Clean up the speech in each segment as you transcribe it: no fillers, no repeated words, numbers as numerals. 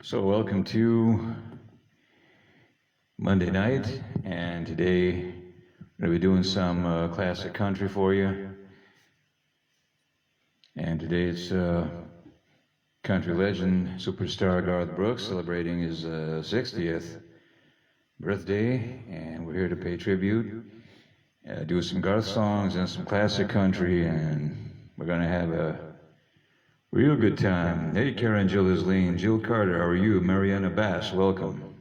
So welcome to Monday night, and today we're going to be doing some classic country for you. And today it's country legend, superstar Garth Brooks celebrating his 60th birthday, and we're here to pay tribute, do some Garth songs and some classic country, and we're going to have a real good time. Hey, Karen, Jill Isleen, Jill Carter, how are you? Mariana Bass, welcome.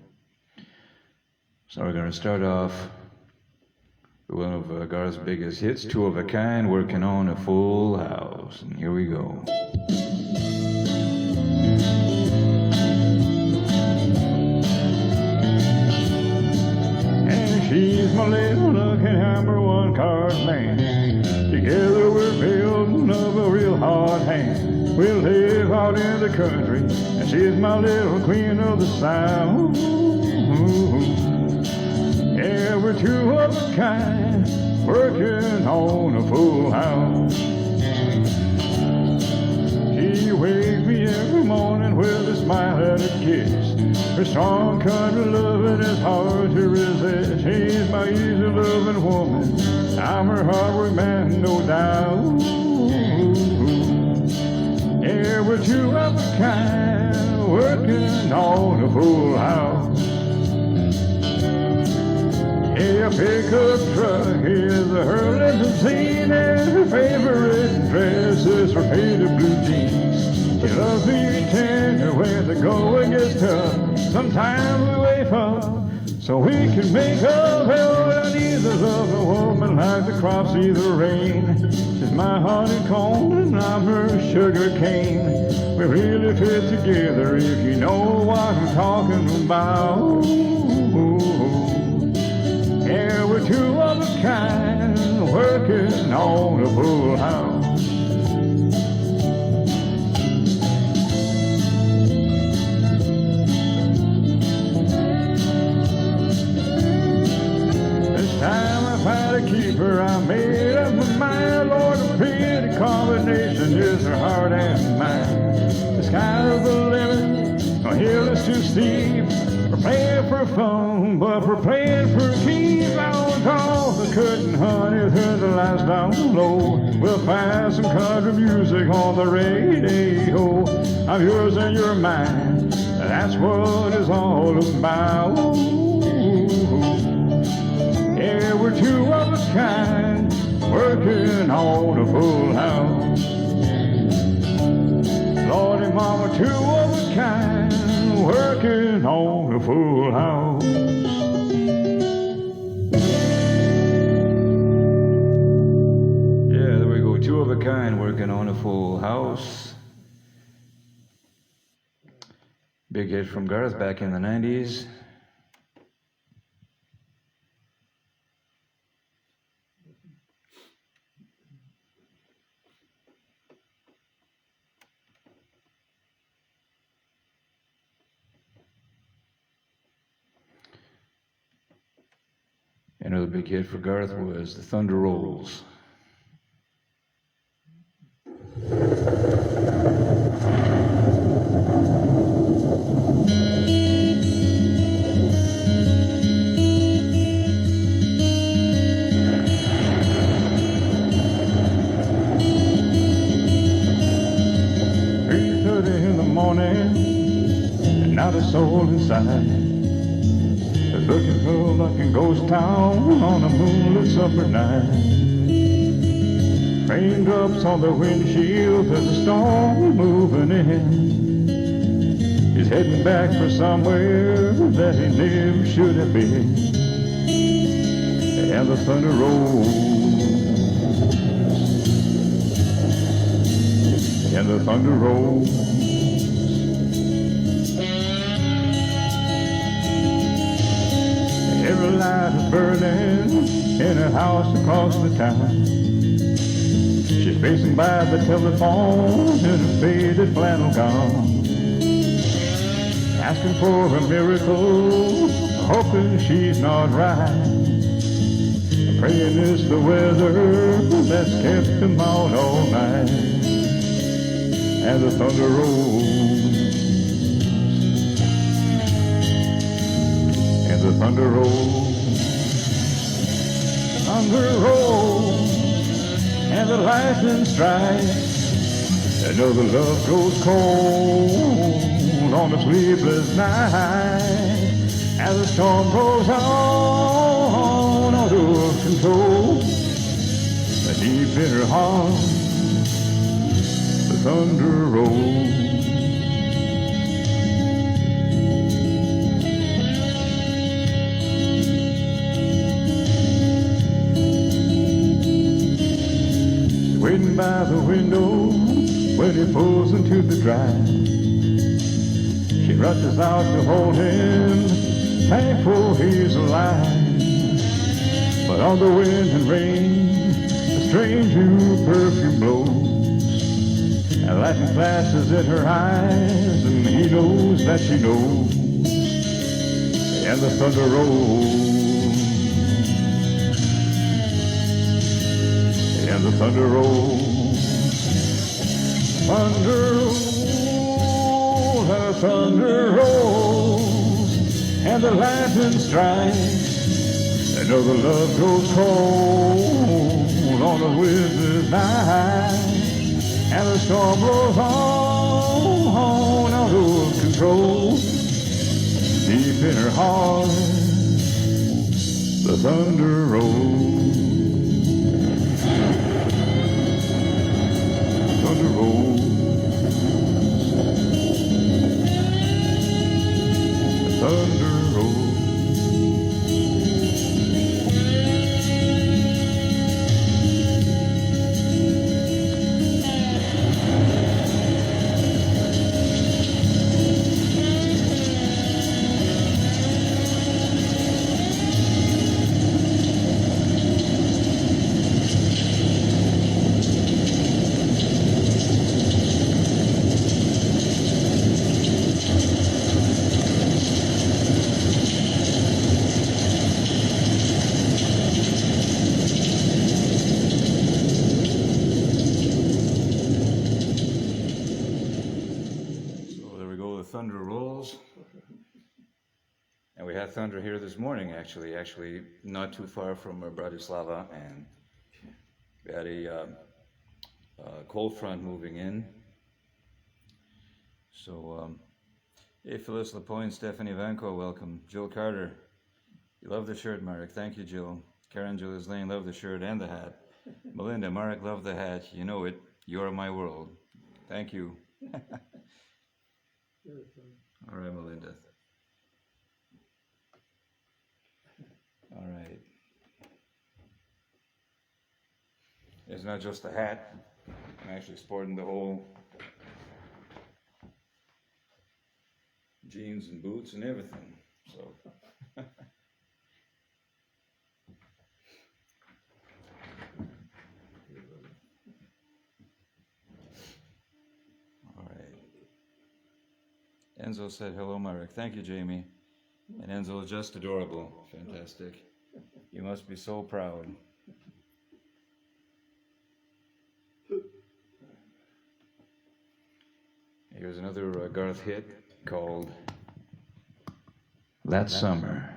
So we're going to start off with one of Garth's biggest hits, Two of a Kind, Working on a Full House. And here we go. And she's my little lucky number one card man. Together we're building up a real hard hand. We'll live out in the country, and she's my little queen of the South. Yeah, we're two of a kind, working on a full house. She wakes me every morning with a smile and a kiss. Her strong country loving is hard to resist. She's my easy loving woman, I'm her hard man, no doubt. Yeah, we're two of a kind, working on a full house. Yeah, a pickup truck is her limousine, and her favorite dress is her faded blue jeans. She loves me tender when the going gets tough. Sometimes we wake up so we can make up. Hell, I need the love of a woman like the crops see the rain. She's my honeycomb and I'm her sugar cane. We really fit together if you know what I'm talking about. Yeah, we're two of a kind, working on a full house. Time I find a keeper, I made up my mind. Lord, a pretty combination is her heart and mine. The sky's the limit, the hill is too steep. We're playing for fun, but we're playing for keeps. I won't toss the curtain, honey, turn the lights down low. We'll find some country music on the radio. I'm yours and you're mine, that's what it's all about. Yeah, we're two of a kind, working on a full house. Lordy mama, two of a kind, working on a full house. Yeah, there we go, two of a kind, working on a full house. Big hit from Garth back in the 90s. Another big hit for Garth was The Thunder Rolls. In the morning, and not a soul inside. Looking for like a ghost town on a moonlit summer night. Raindrops on the windshield, there's a storm moving in. He's heading back for somewhere that he never should have been. And the thunder rolls, and the thunder rolls. Every light is burning in a house across the town. She's facing by the telephone in a faded flannel gown, asking for a miracle, hoping she's not right. Praying it's the weather that's kept him out all night. And the thunder rolls, thunder rolls, thunder rolls, and the lightning strikes. I know the love goes cold on a sleepless night, as the storm goes on out of control. But deep in her heart, the thunder rolls. Waiting by the window when he pulls into the drive. She rushes out to hold him, thankful he's alive. But on the wind and rain, a strange new perfume blows, and lightning flashes in her eyes, and he knows that she knows. And the thunder rolls, and the thunder rolls, thunder rolls, and the thunder rolls, and the lightning strikes. I know the love goes cold on a winter's night, and the storm blows on out of control. Deep in her heart, the thunder rolls. Thunder rolls, thunder rolls. Thunder rolls, and we had thunder here this morning. Actually, not too far from Bratislava, and we had a cold front moving in. So, hey, Phyllis Lapointe, Stephanie Vanko, welcome. Jill Carter, you love the shirt, Marek. Thank you, Jill. Karen Julius Lane, love the shirt and the hat. Melinda, Marek, love the hat. You know it. You are my world. Thank you. All right, Melinda. All right. It's not just the hat. I'm actually sporting the whole jeans and boots and everything. So. Enzo said, hello, Marek. Thank you, Jamie. And Enzo is just adorable. Fantastic. You must be so proud. Here's another Garth hit called That Summer.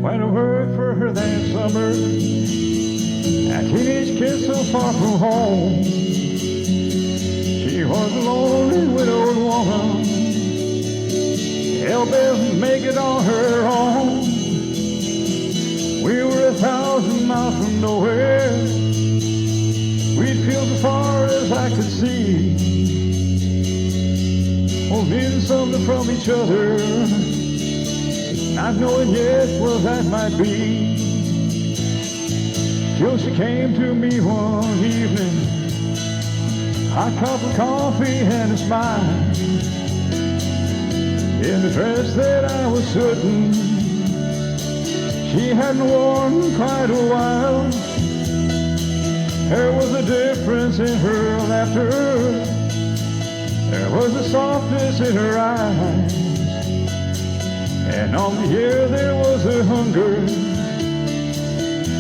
Went to work for her that summer, a teenage kid so far from home. She was a lonely widowed woman, hell-bent to make it on her own. We were 1,000 miles from nowhere, we'd feel as far as I could see, holding something from each other, not knowing yet what that might be. Till she came to me one evening, hot cup of coffee and a smile, in the dress that I was certain she hadn't worn quite a while. There was a difference in her laughter, there was a softness in her eyes. And on the air there was a hunger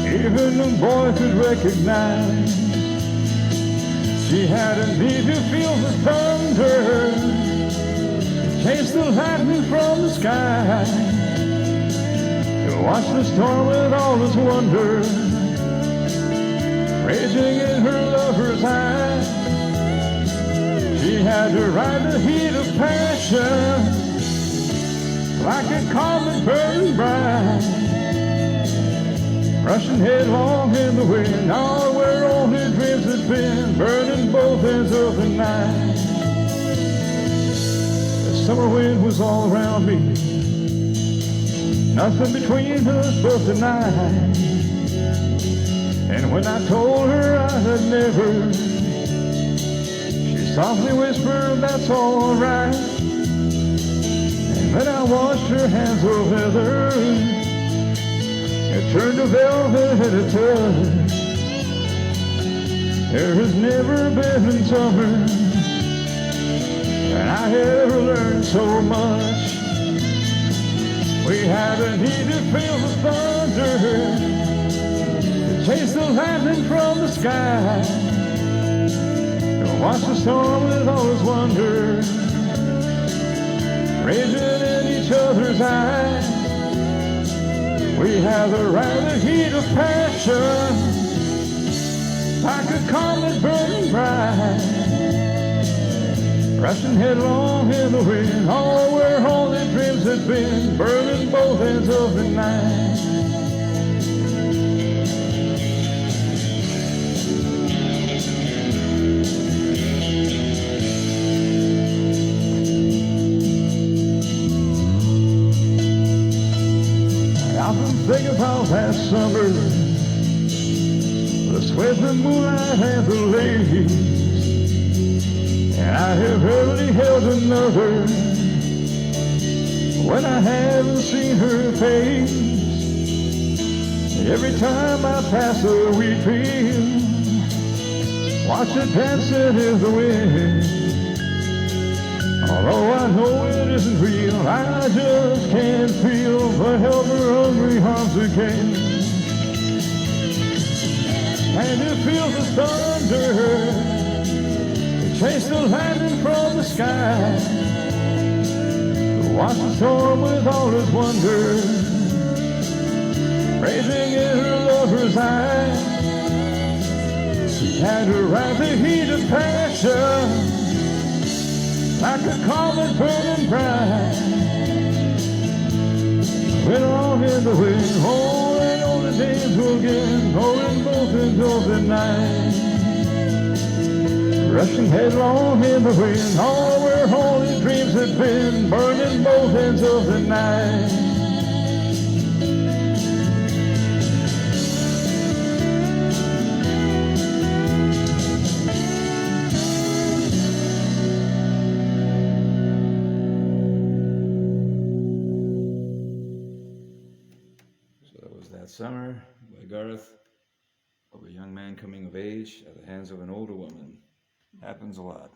even the boy could recognize. She had a need to feel the thunder, chase the lightning from the sky, to watch the storm with all its wonder raging in her lover's eyes. She had to ride the heat of passion like a comet burning bright, rushing headlong in the wind, all where only dreams had been, burning both ends of the night. The summer wind was all around me, nothing between us but the night. And when I told her I had never, she softly whispered, that's all right. And then I washed her hands of leather, it turned to velvet at a touch. There has never been in summer and I had ever learned so much. We had a need to feel the thunder, to chase the lightning from the sky, to watch the storm with all its wonder raging in each other's eyes. We have the right heat of passion, like a comet burning bright, rushing headlong in the wind, all where all their dreams had been, burning both ends of the night. Think about that summer, the sweat, the moonlight, and the leaves. And I have hardly held another when I haven't seen her face. Every time I pass a wheat field, watch it dancing in the wind. Although I know it isn't real, I just can't feel but help her hungry arms again. And to feel the thunder, to chase the lightning from the sky, to watch the storm with all its wonder raging in her lover's eyes. She had to ride the heat of passion, like a comet burning bright, went along in the wind, oh, and all the days will again, rolling both ends of the night, rushing headlong in the wind, all where holy dreams had been, burning both ends of the night. Summer by Garth, of a young man coming of age at the hands of an older woman. Happens a lot.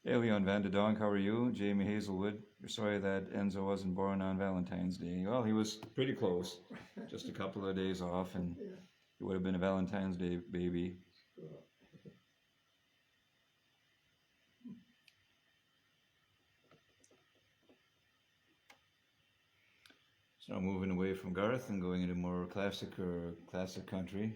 Hey, Leon Van de Donk, how are you? Jamie Hazelwood, you're sorry that Enzo wasn't born on Valentine's Day. Well, he was pretty close, just a couple of days off, and he would have been a Valentine's Day baby. So moving away from Garth and going into more classic country.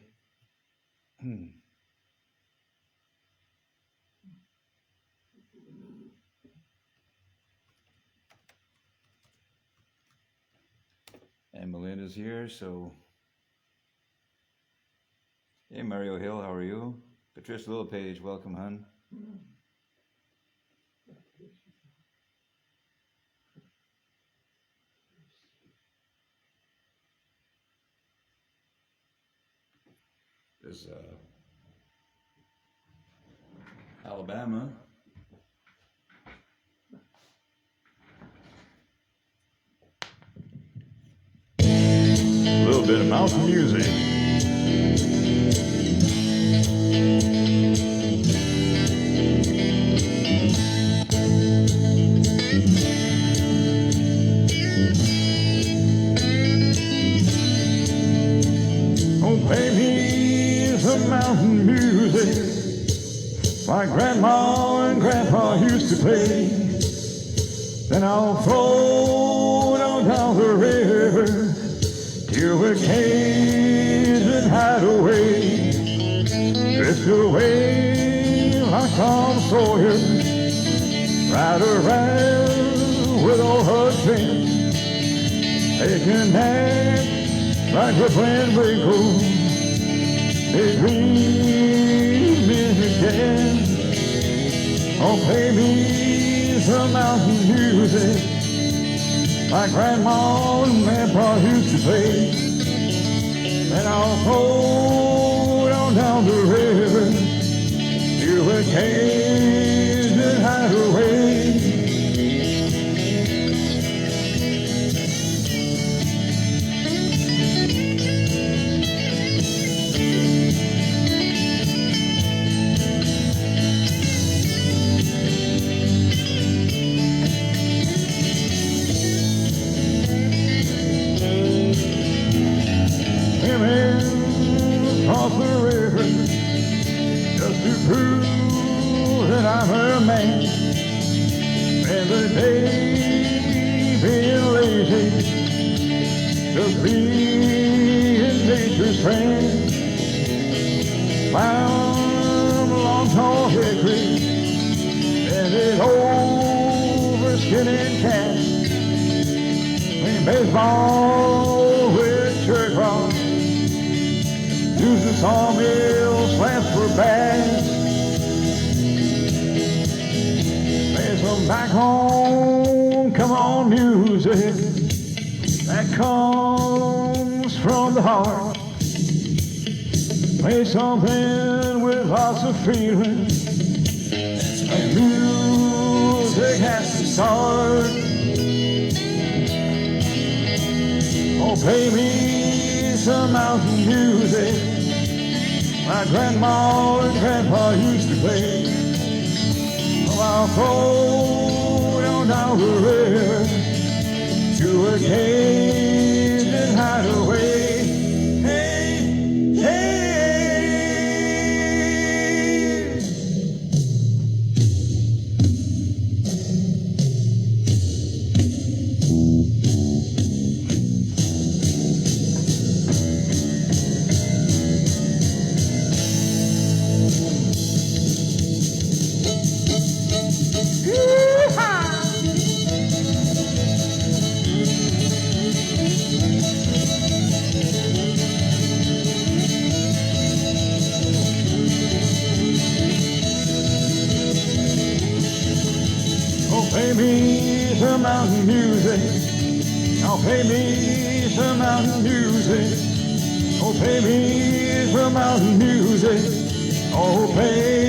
And Melinda's here, so hey, Mario Hill, how are you? Patricia Littlepage, welcome, hon. There's Alabama. A little bit of mountain music. my grandma and grandpa used to play. Then I'll float on down the river to a Cajun hideaway, drift away like Tom Sawyer, ride around with old Huck Finn, take a nap like a Glen wrinkle, they dream again. Oh, play me some mountain music my grandma and grandpa used to play. And I'll float on down the river to a Cajun hideaway. Across the river just to prove that I'm a man. And the day being lazy, just being nature's friend. Found a long tall hickory and an over skinning cat, playing baseball with church rock. Use the sawmill slants for bass. Play some back home, come on music that comes from the heart. Play something with lots of feeling. And music has to start. Oh, play me some mountain music my grandma and grandpa used to play. Oh, I'll float on down the river to a Cajun hideaway. Hey, hey. Play me some mountain music. Oh, play me some mountain music. Oh, play me some mountain music. Oh, play.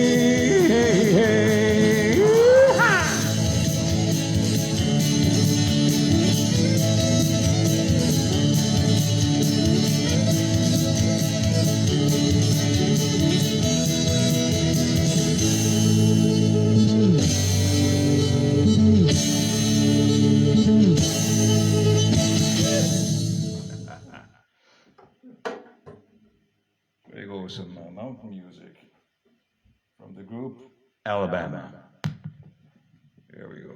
There you go, some mountain music from the group Alabama. There we go.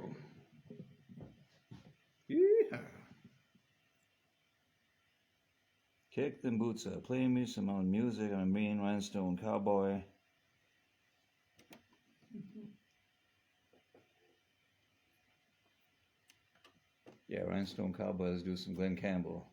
Yeehaw. Kick them boots up, play me some mountain music. I'm a mean Rhinestone Cowboy. Yeah, Rhinestone Cowboys do some Glen Campbell.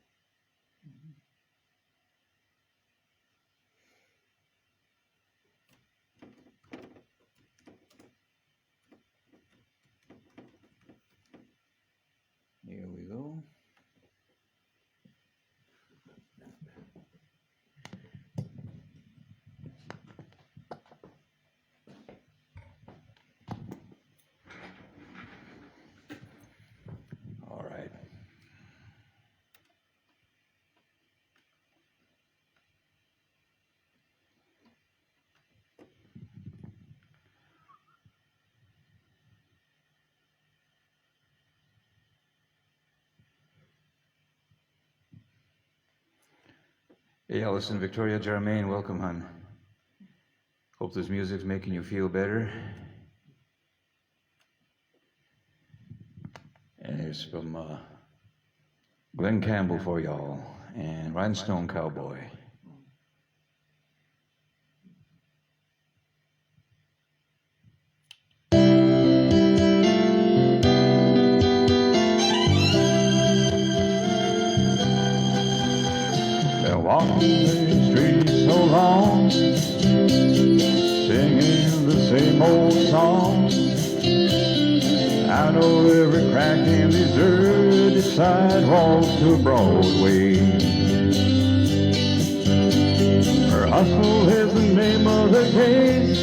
Here we go. All right. Hey, Allison, Victoria, Jermaine, welcome, hon. Hope this music's making you feel better. And it's from Glen Campbell for y'all and Rhinestone Cowboy. They're walking the streets so long, singing the same old song. I know every crack in these dirty sidewalks to Broadway. Her hustle is the name of the game,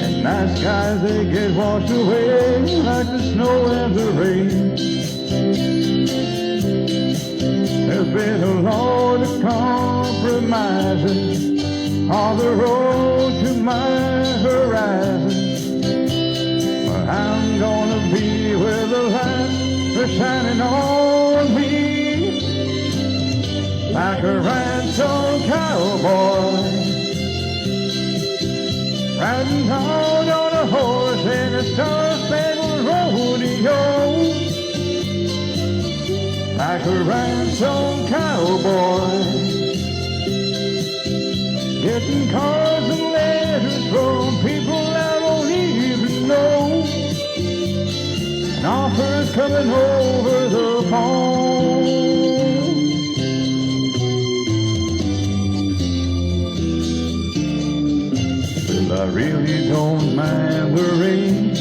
and nice guys, they get washed away like the snow and the rain. There's been a lot of compromising on the road to my horizon. I'm gonna be where the lights are shining on me, like a rhinestone cowboy, riding hard on a horse in a star-spangled rodeo, like a rhinestone cowboy, getting cards and letters from people I don't even know. Offers coming over the phone. Well, I really don't mind the rain,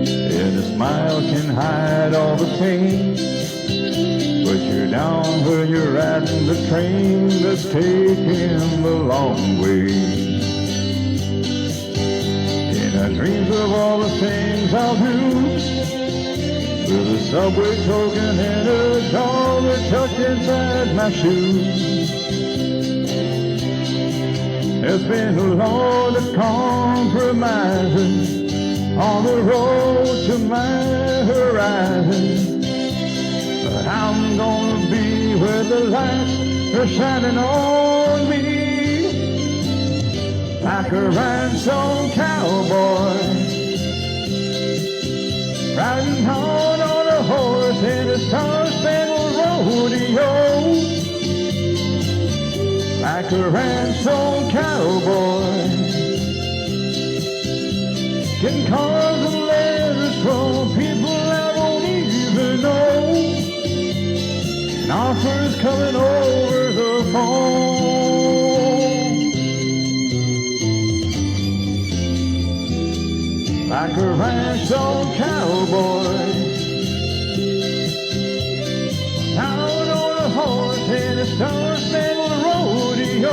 and a smile can hide all the pain. But you're down where you're riding the train that's taking the long way. And I dreams of all the things I'll do, with a subway token and a dollar tucked inside my shoe. There's been a lot of compromising on the road to my horizon, but I'm gonna be where the lights are shining on me, like a rhinestone cowboy, riding hard on a horse in a star-spangled rodeo, like a rhinestone cowboy, getting cards and letters from people I don't even know, and offers coming over the phone, like a rhinestone cowboy, out on a horse in a star-spangled rodeo,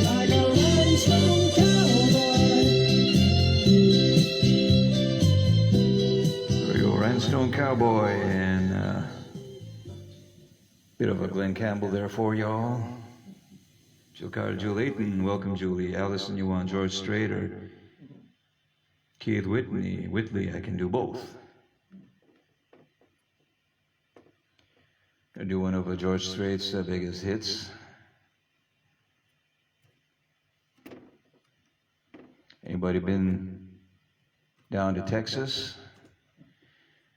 like a rhinestone cowboy. There we go, Rhinestone Cowboy, and bit of a Glen Campbell there for y'all. Jill Carter, Jewel Ayton, welcome Julie. Allison, you want George Strait or Keith Whitley, I can do both. Gonna do one of George Strait's biggest hits. Anybody been down to Texas?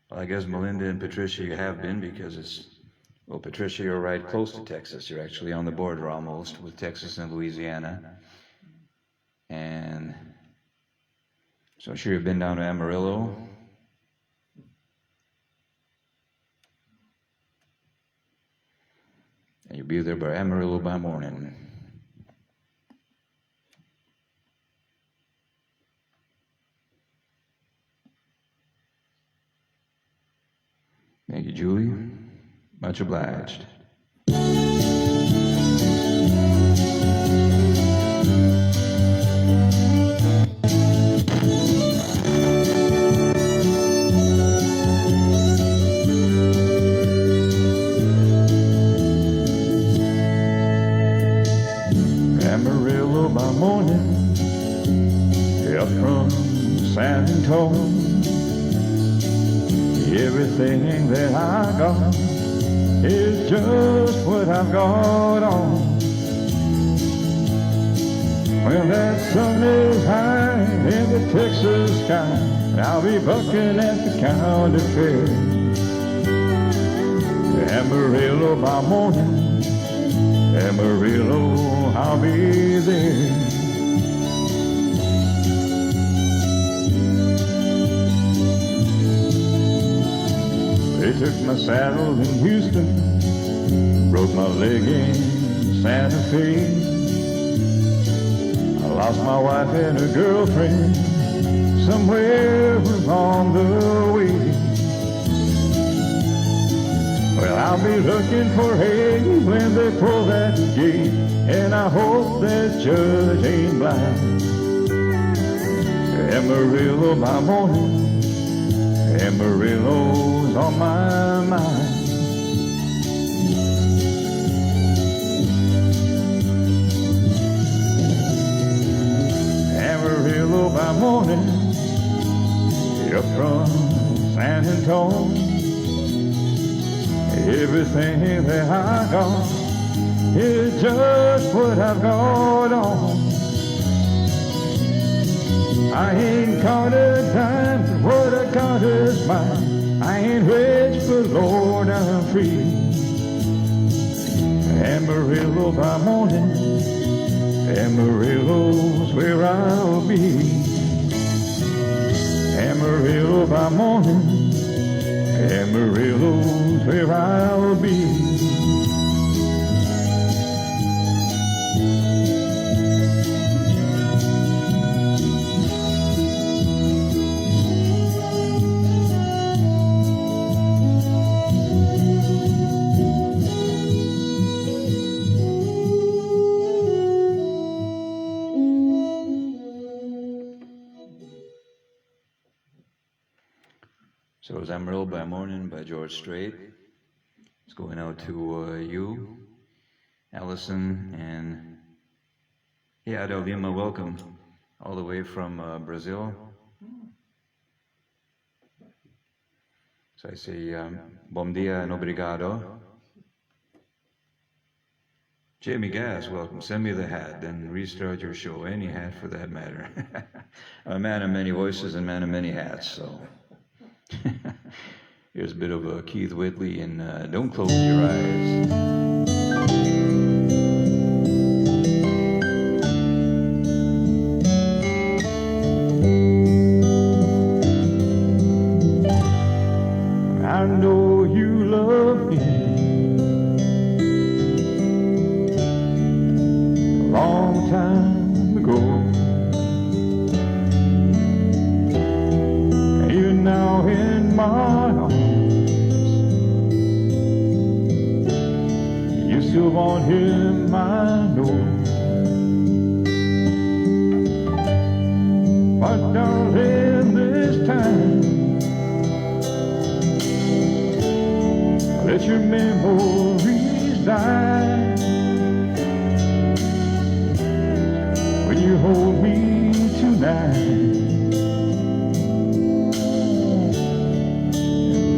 Well, I guess Melinda and Patricia, you have been, because it's, well, Patricia, you're right close to Texas. You're actually on the border almost with Texas and Louisiana. And so I'm sure you've been down to Amarillo. And you'll be there by Amarillo by morning. Thank you, Julie. Much obliged. Amarillo by morning, up from San Antonio. Everything that I got is just what I've got on. When that sun is high in the Texas sky, I'll be bucking at the county fair. Amarillo by morning, Amarillo, I'll be there. They took my saddle in Houston, broke my leg in Santa Fe. I lost my wife and a girlfriend somewhere along the way. Well, I'll be looking for hay when they pull that gate, and I hope that judge ain't blind. Amarillo by morning, Amarillo's on my mind. Amarillo by morning, up from San Antonio. Everything that I got is just what I've got on. I ain't caught a dime, but what I got is mine. I ain't rich, but Lord, I'm free. Amarillo by morning, Amarillo's where I'll be. Amarillo by morning, Amarillo's where I'll be. So it was Amarillo by Morning by George Strait. It's going out to you, Allison, and yeah, Delvima, welcome, all the way from Brazil. So I say, bom dia and obrigado. Jamie Gass, welcome. Send me the hat, then restart your show. Any hat for that matter. I'm a man of many voices and man of many hats, so. Here's a bit of a Keith Whitley and Don't Close Your Eyes. I know you love me a long time ago. Even now in my arms, you still want him, I know. But darling, this time, let your memories die. When you hold me tonight,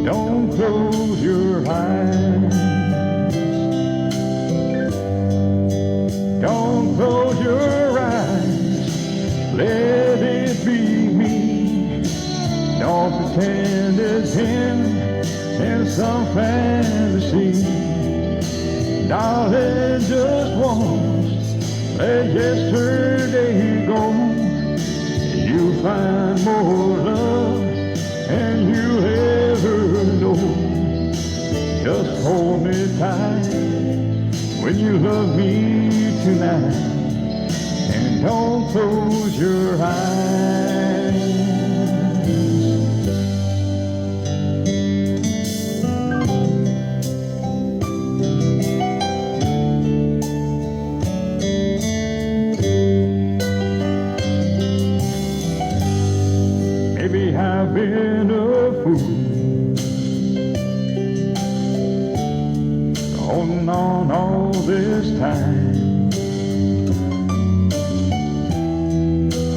don't close your eyes. Don't close your eyes. Let it be me. Don't pretend it's him in some fantasy. Darling, just once, let yesterday go. You'll find more love than you ever know. Just hold me tight when you love me tonight, and don't close your eyes. Maybe I've been a fool, holding on all this time,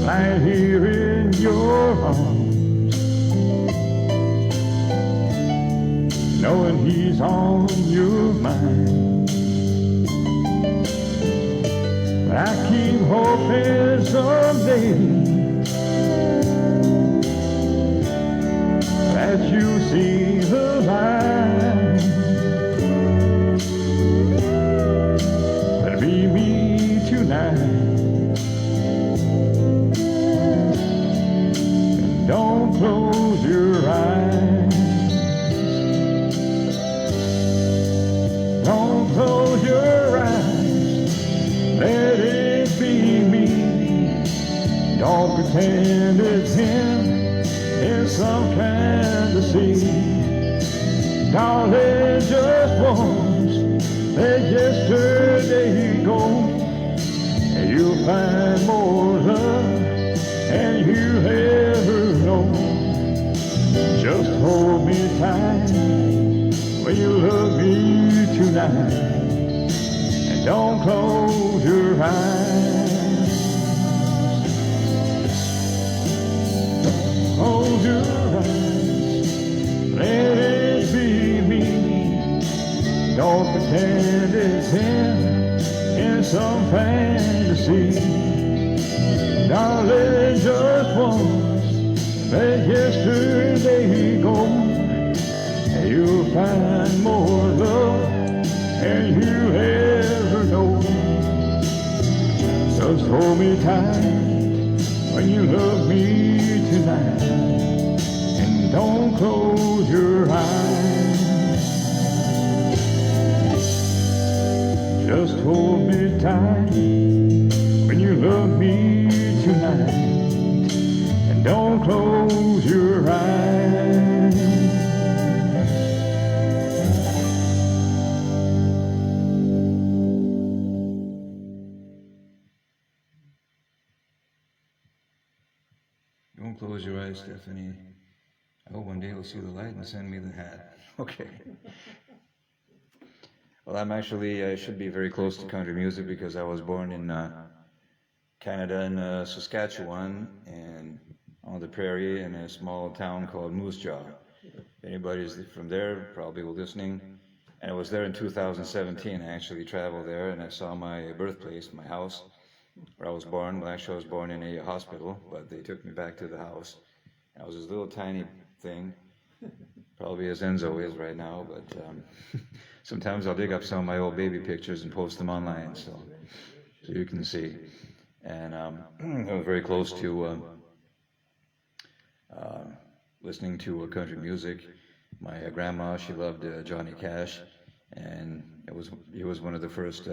right here in your arms, knowing he's on your mind. But I keep hoping someday that you see the light. But be me tonight. And don't close your eyes. Don't close your eyes. Let it be me. Don't pretend it's him in some fantasy. Darling, just once, let yesterday go, and you'll find more love than you ever know. Just hold me tight when you love me tonight, and don't close your eyes. Close your eyes, let it be me. Don't pretend it's him in some fantasy. Darling, just once, let yesterday go, and you'll find more love than you ever know. Just hold me tight when you love me tonight, and don't close your eyes. Just hold me tight when you love me tonight, and don't close your eyes. Don't close your eyes, Stephanie. I hope one day you'll see the light and send me the hat. Okay. Well, I should be very close to country music because I was born in Canada, in Saskatchewan, and on the prairie in a small town called Moose Jaw. If anybody's from there, probably listening. And I was there in 2017. I actually traveled there, and I saw my birthplace, my house, where I was born. Well, actually, I was born in a hospital, but they took me back to the house. I was this little tiny thing, probably as Enzo is right now, but sometimes I'll dig up some of my old baby pictures and post them online, so you can see. And I was very close to listening to country music. My grandma, she loved Johnny Cash, and he was one of the first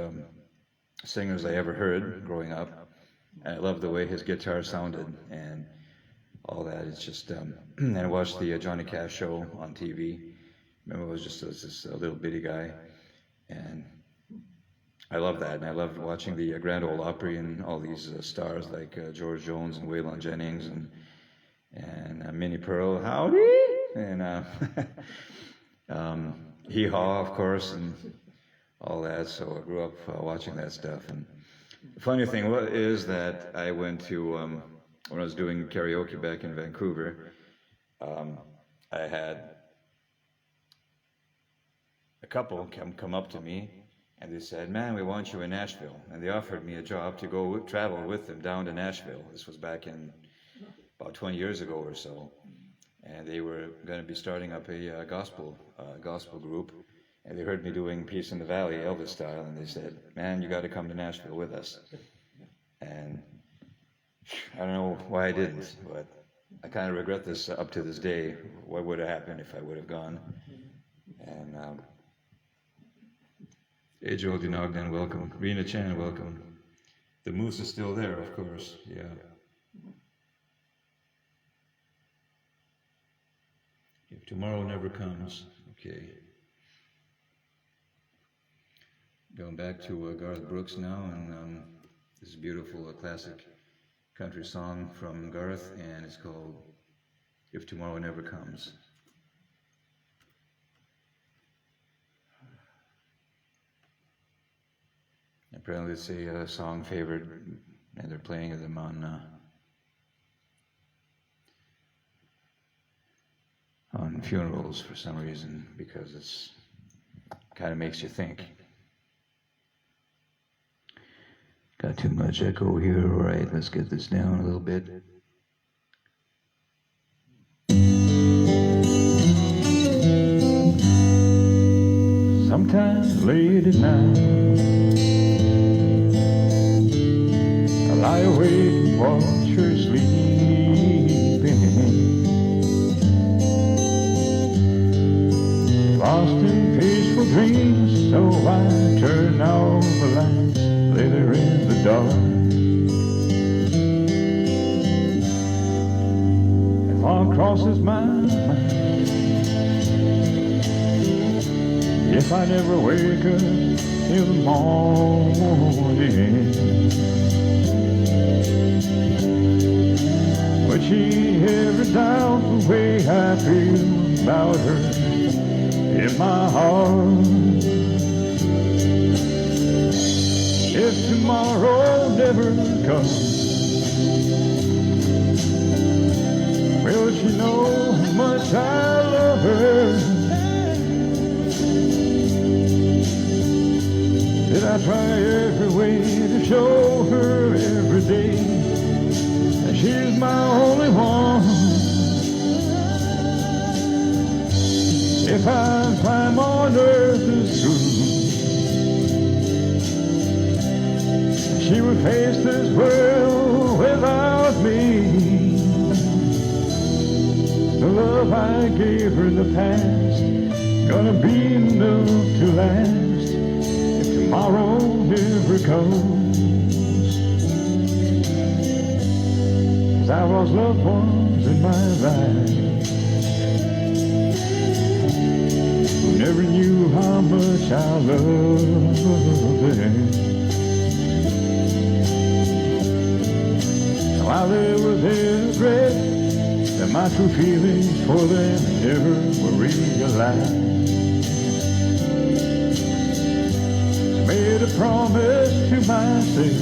singers I ever heard growing up. And I loved the way his guitar sounded and all that. It's just, and I watched the Johnny Cash show on TV. Remember, it was just this little bitty guy, and I love that. And I loved watching the Grand Ole Opry and all these stars like George Jones and Waylon Jennings and Minnie Pearl, howdy, and Hee Haw, of course, and all that. So I grew up watching that stuff. And the funny thing is that I went to, when I was doing karaoke back in Vancouver, I had a couple come up to me, and they said, "Man, we want you in Nashville." And they offered me a job to go travel with them down to Nashville. This was back in about 20 years ago or so. And they were going to be starting up a gospel group. And they heard me doing Peace in the Valley, Elvis style, and they said, "Man, you got to come to Nashville with us." And I don't know why I didn't, but I kind of regret this up to this day. What would have happened if I would have gone? And hey, Joe Dinogden, welcome. Rena Chan, welcome. The moose is still there, of course. Yeah. If tomorrow never comes, okay. Going back to Garth Brooks now, and this beautiful classic country song from Garth, and it's called "If Tomorrow Never Comes." Apparently it's a song favorite, and they're playing them on funerals for some reason, because it's kind of makes you think. Got too much echo here. All right, let's get this down a little bit. Sometimes late at night, I lie awake and watch her sleeping, lost in peaceful dreams, so I turn off the lights, lay there in the dark. And thought crosses my mind, if I never wake up till the morning, would she ever doubt the way I feel about her in my heart? If tomorrow never comes, will she know how much I love her? Did I try every way to show her every day that she's my only one? If I climb on earth as true, she would face this world without me. The love I gave her in the past, gonna be enough to last tomorrow never comes. 'Cause I lost loved ones in my life who never knew how much I loved them. So I live with this regret that my true feelings for them never were realized. Made a promise to myself,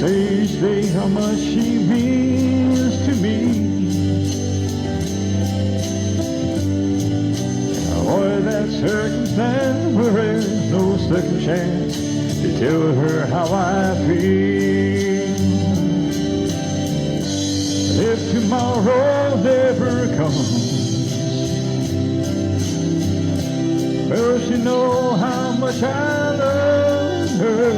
say each day how much she means to me. Avoid that circumstance where there's no second chance to tell her how I feel. But if tomorrow never comes, will she know how much I love her?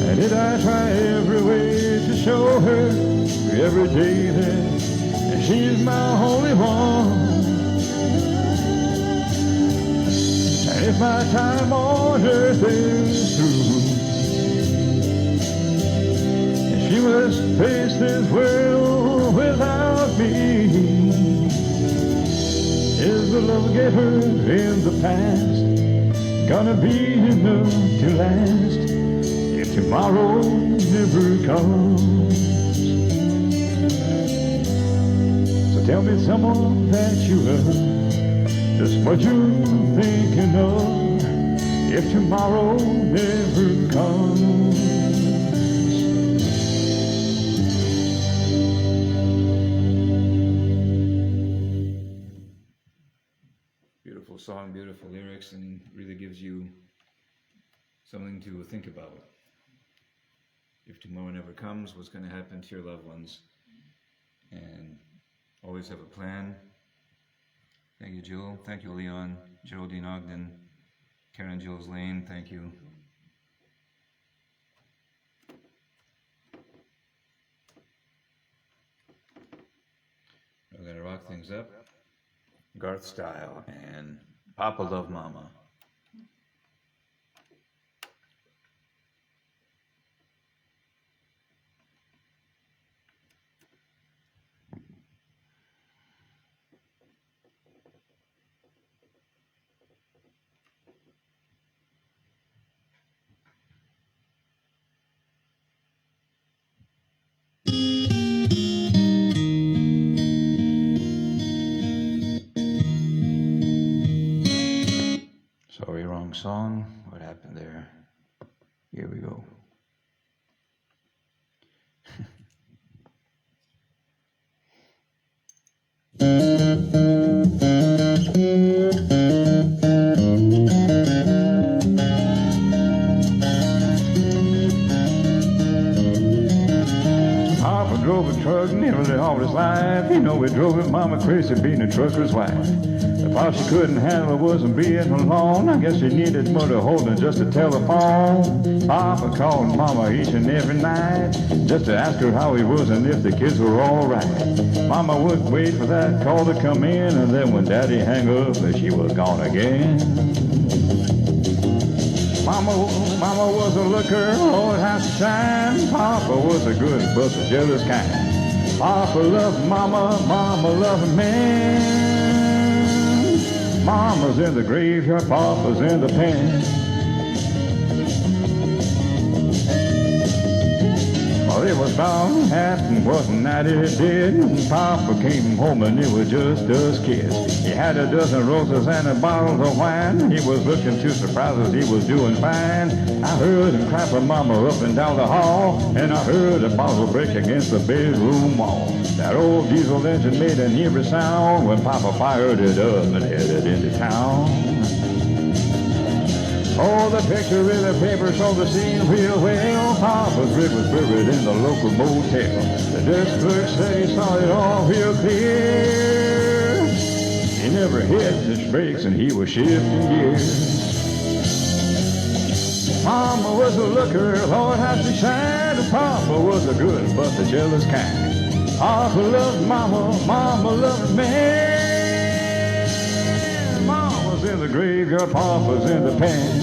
And did I try every way to show her every day that she's my only one? And if my time on earth is through, and she must face this world without me, is the love I gave her in the past gonna be enough to last if tomorrow never comes? So tell me someone that you love, just what you're thinking of if tomorrow never comes. Beautiful song, beautiful lyrics, and really gives you something to think about. If tomorrow never comes, what's going to happen to your loved ones? And always have a plan. Thank you, Jill. Thank you, Leon. Geraldine Ogden. Karen Jills Lane. Thank you. We're going to rock things up. Garth style and Papa Love Mama. drove a truck nearly all his life. You know, he drove his mama crazy being a trucker's wife. The part she couldn't handle wasn't being alone. I guess she needed mother holding just a telephone. Papa called mama each and every night just to ask her how he was and if the kids were all right. Mama would wait for that call to come in, and then when daddy hang up, she was gone again. Mama was a looker, Lord how she shine. Papa was a good but the jealous kind. Papa loved mama, mama loved man. Mama's in the graveyard, Papa's in the pen. Well, it was bound to happen, wasn't that it did? Papa came home and it was just us kids. He had a dozen roses and a bottle of wine. He was looking too surprised as he was doing fine. I heard him clap her mama up and down the hall, and I heard a bottle break against the bedroom wall. That old diesel engine made an eerie sound when Papa fired it up and headed into town. Oh, the picture in the paper showed the scene real well. Papa's rig was buried in the local motel. The desk clerk said he saw it all real clear. He never hit the brakes and he was shifting gears. Mama was a looker, Lord how she shined. Papa was a good but the jealous kind. Papa loved mama, mama loved me. Mama's in the graveyard, Papa's in the pen.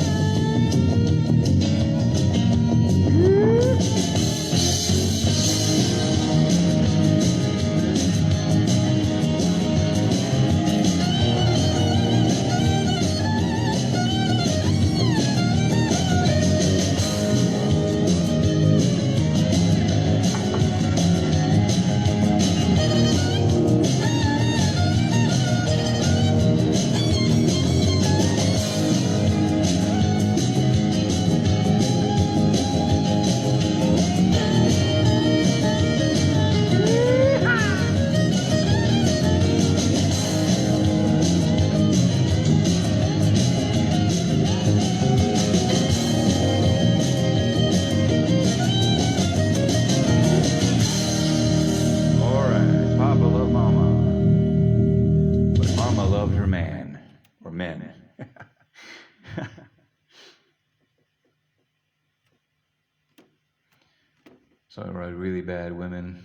So I write really bad women.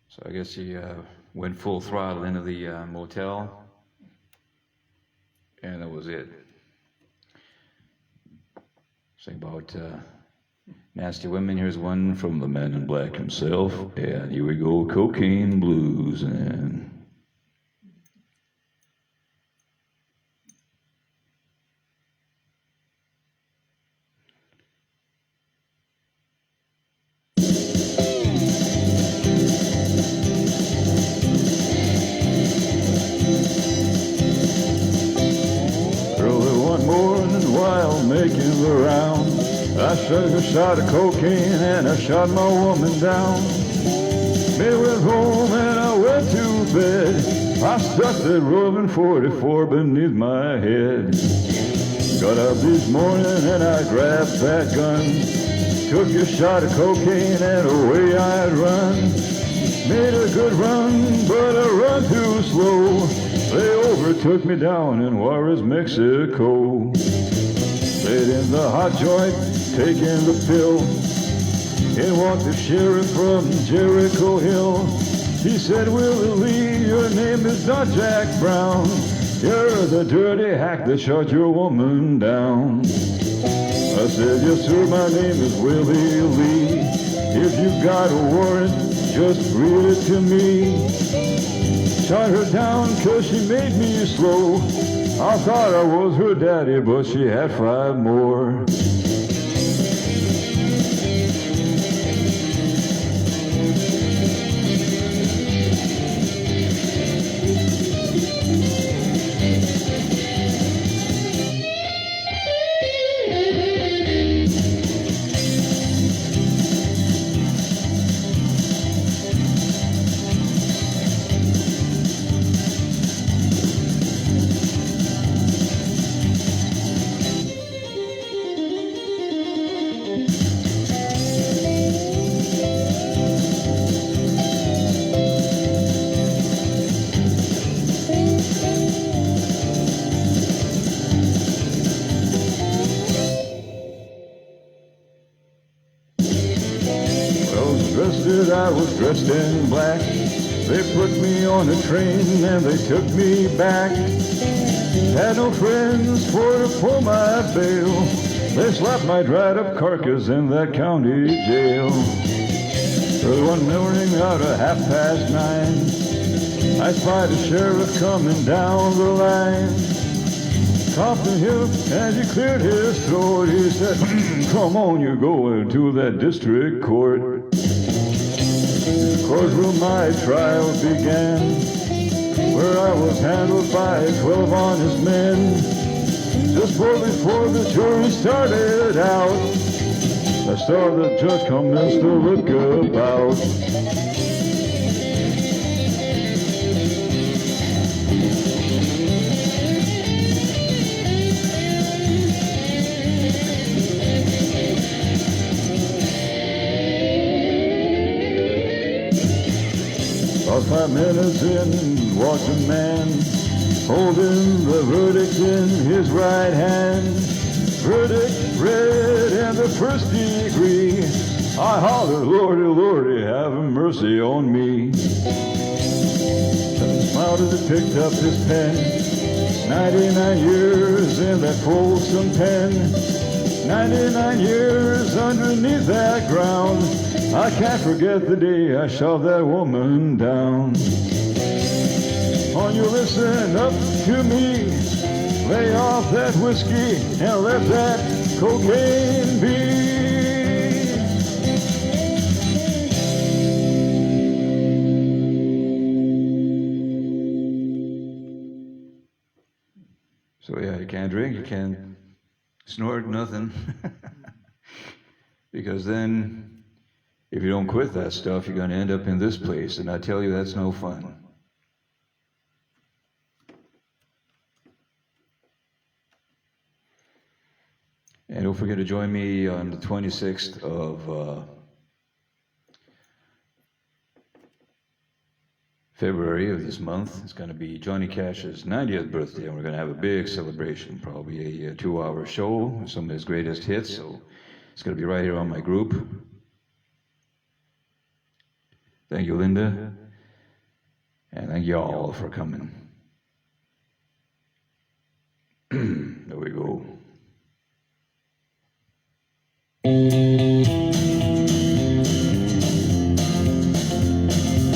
So I guess he went full throttle into the motel, and that was it. Sing about nasty women. Here's one from the Man in Black himself, and here we go, Cocaine Blues. And making the round, I took a shot of cocaine and I shot my woman down. Me went home and I went to bed. I stuck that rubbing 44 beneath my head. Got up this morning and I grabbed that gun, took a shot of cocaine and away I'd run. Made a good run, but I run too slow. They overtook me down in Juarez, Mexico. Laid in the hot joint, taking the pill. In walked the sheriff from Jericho Hill. He said, Willie Lee, your name is not Jack Brown. You're the dirty hack that shot your woman down. I said, yes sir, my name is Willie Lee. If you've got a warrant, just read it to me. Shot her down 'cause she made me slow. I thought I was her daddy, but she had 5 more. They put me on a train and they took me back. Had no friends for to pull my bail. They slapped my dried up carcass in that county jail. Early one morning out of 9:30, I spied a sheriff coming down the line. Copped him as he cleared his throat. He said, come on, you're going to that district court. Courtroom my trial began, where I was handled by 12 honest men. Just before the jury started out, I saw the judge commence to look about. About 5 minutes in, walked a man, holding the verdict in his right hand. Verdict read in the first degree. I hollered, Lordy, Lordy, have mercy on me. Then smiled as he picked up his pen. 99 years in that Folsom pen. 99 years underneath that ground. I can't forget the day I shot that woman down. Oh, you listen up to me. Lay off that whiskey and let that cocaine be. So yeah, you can't drink, you can't snort, nothing. Because then, if you don't quit that stuff, you're going to end up in this place, and I tell you, that's no fun. And don't forget to join me on the 26th of February of this month. It's going to be Johnny Cash's 90th birthday, and we're going to have a big celebration, probably a 2-hour show, some of his greatest hits. So it's going to be right here on my group. Thank you, Linda, and thank you all for coming. There we go.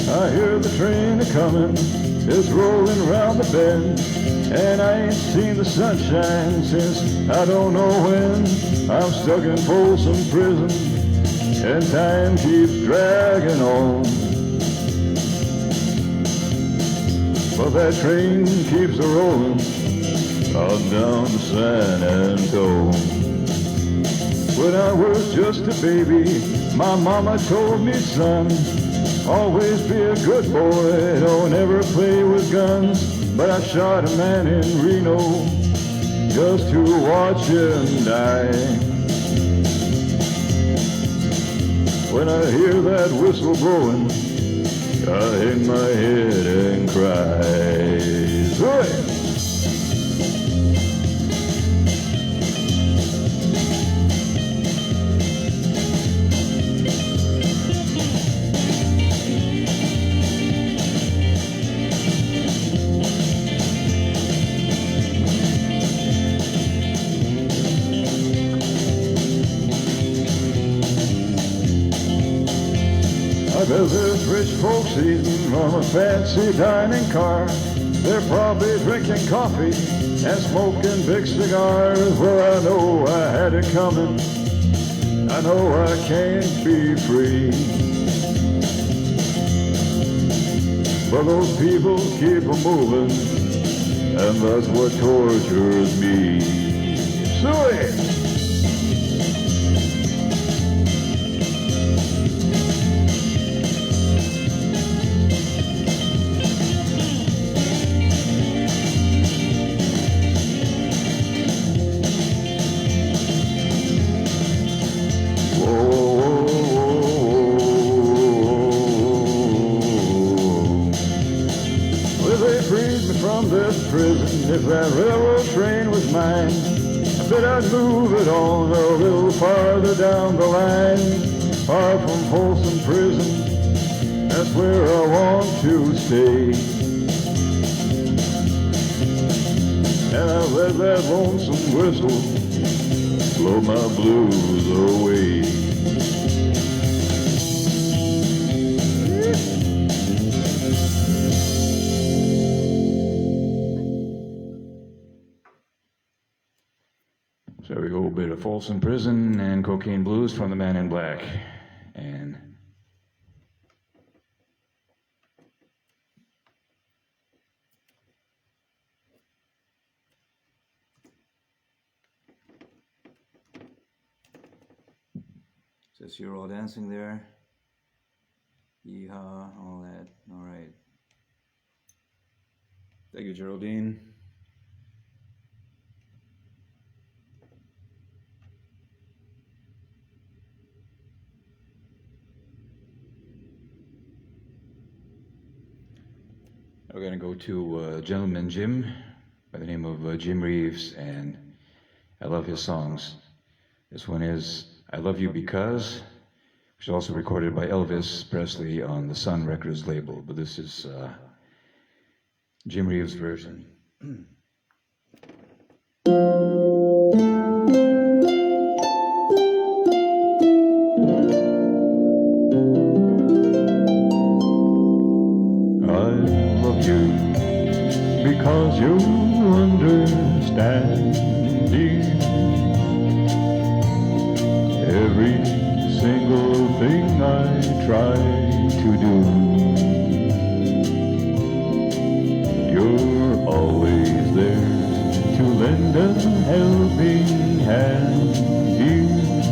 I hear the train a-comin', it's rolling round the bend, and I ain't seen the sunshine since I don't know when. I'm stuck in Folsom prison, and time keeps dragging on. But that train keeps a-rollin' on down to San Antone. When I was just a baby, my mama told me, son, always be a good boy, don't ever play with guns. But I shot a man in Reno just to watch him die. When I hear that whistle blowing, I hang my head and cry. Zoe! I bet there's rich folks eating from a fancy dining car. They're probably drinking coffee and smoking big cigars. Well, I know I had it coming. I know I can't be free. But those people keep on moving, and that's what tortures me. Suey! Prison, if that railroad train was mine, I bet I'd move it on a little farther down the line, far from Folsom prison, That's where I want to stay. And I let that lonesome whistle blow my blues away. So we go a bit of Folsom Prison and Cocaine Blues from the Man in Black. And says you're all dancing there. Yeehaw, all that. All right. Thank you, Geraldine. we're going to go to Gentleman Jim by the name of Jim Reeves, and I love his songs. This one is I Love You Because, which is also recorded by Elvis Presley on the Sun Records label, but this is Jim Reeves' version. Because you understand every single thing I try to do. You're always there to lend a helping hand, dear.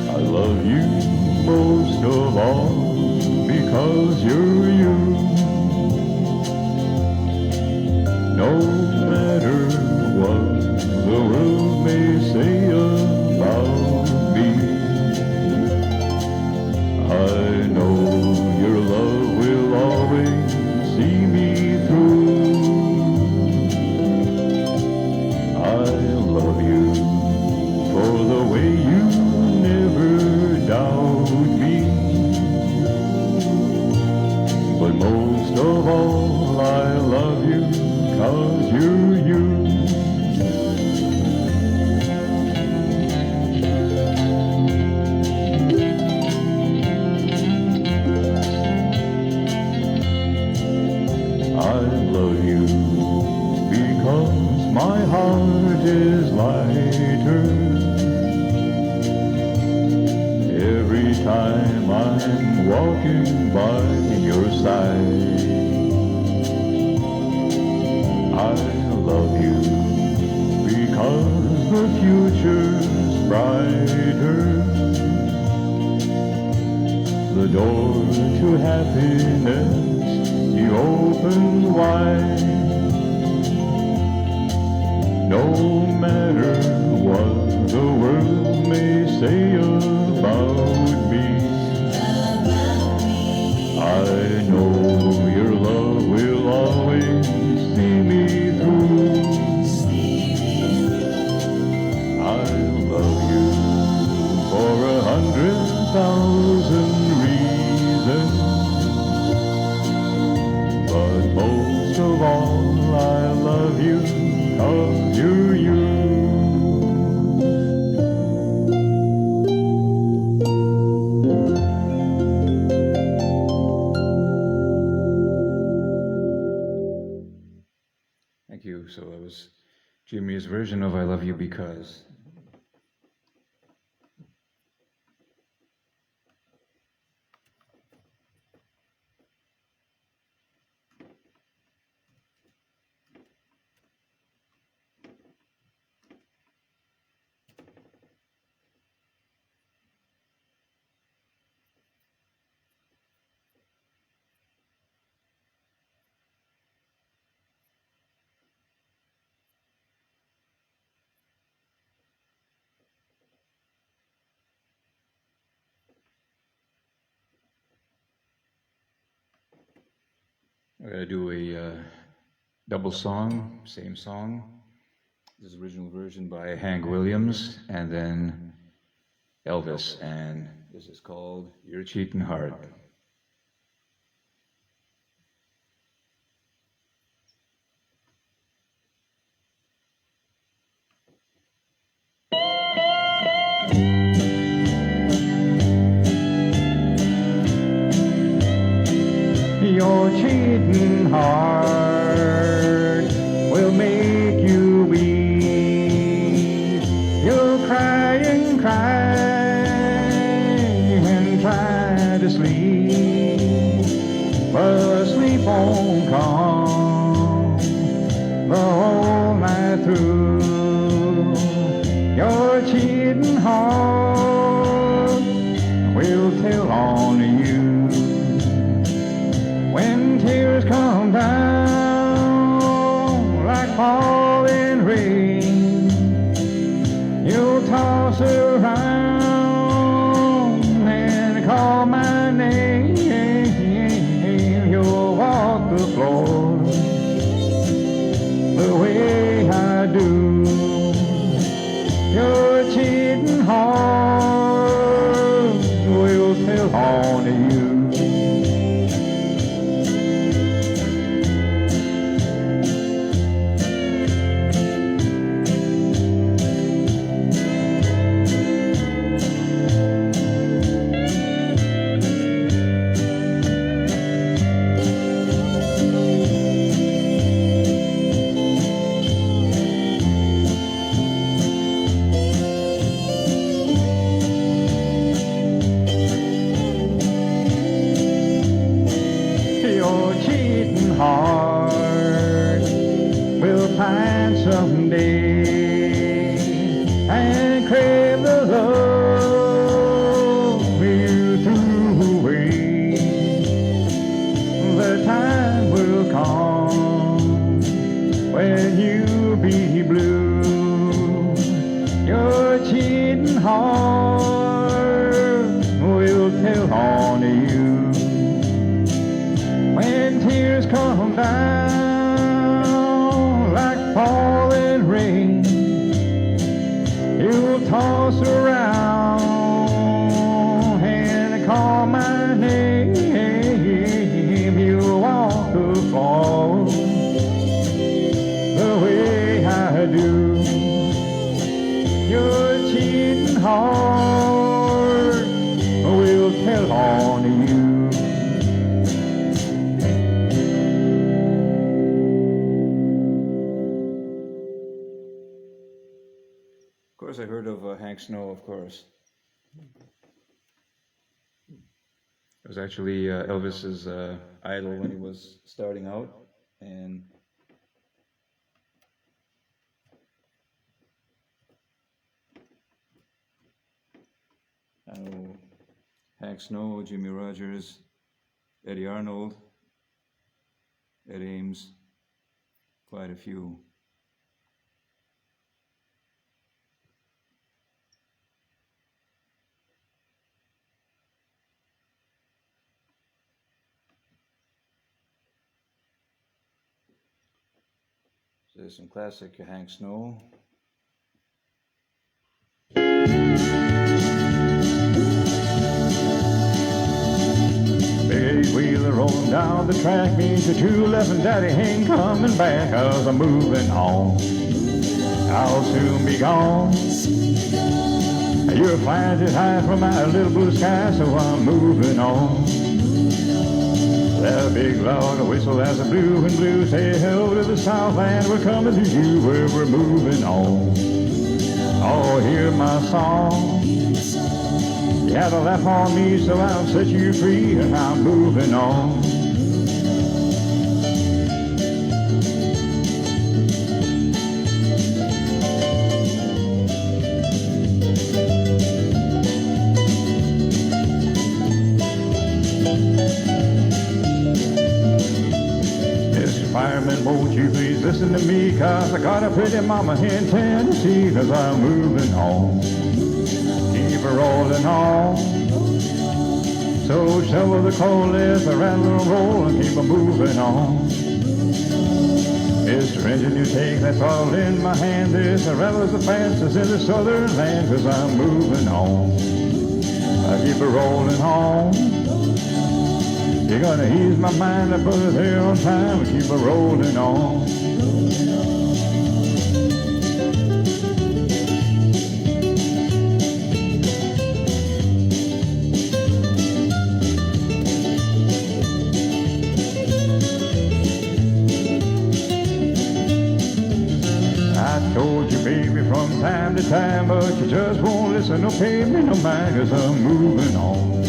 I love you most of all because you're you. No matter what the world may say about me, I know your love will always see me through. I love you for the way you never doubt me, but most of all I love you 'cause you're you. I love you because my heart is lighter every time I'm walking by your side. I love you because the future's brighter. The door to happiness you open wide. No matter what the world may say about me, I know your love will always see me through. I love you for 100,000 reasons, but most of all I love you 'cause you're you. Thank you. So that was Jimmy's version of I Love You Because. We're going to do a double song, same song. This is original version by Hank Williams, and then Elvis. And This is called Your Cheating Heart. Your cheating heart will make you weep. You'll cry and cry and try to sleep, but sleep won't come the whole night through. Your cheating heart will tell on you. When tears come down like falling rain, you'll toss around and call my name. You'll walk the floor the way I do. Your cheating heart will tell on you. Heart will find someday and crave the love you threw away. The time will come when you'll be blue. Your cheating heart will tell on you. When tears come down like falling rain, you'll toss around and call my name. You'll walk the floor the way I do. Your cheating heart will tell on you. I heard of Hank Snow, of course. It was actually Elvis's idol when he was starting out, and Hank Snow, Jimmy Rogers, Eddie Arnold, Ed Ames, quite a few. There's some classic Hank Snow. Big wheeler rolling down the track means the 211 daddy ain't coming back, 'cause I'm moving on. I'll soon be gone. You're flying too high for my little blue sky, so I'm moving on. That big log whistle as a blue and blue say hello to the Southland. We're coming to you where we're moving on. Oh, hear my song. You had to laugh on me, so I'll set you free, and I'm moving on. Fireman, won't you please listen to me, 'cause I got a pretty mama in Tennessee, 'cause I'm moving on. Keep her rolling on. So shovel the coal, let the rattle and roll, and keep her moving on. Mr. Engine, you take that throttle in my hand. This rattle's the fastest in the southern land, 'cause I'm moving on. I keep it rolling on. You're gonna ease my mind, I put it there on time, I keep it rolling on. I told you, baby, from time to time, but you just won't listen, no pay me no mind, 'cause I'm moving on.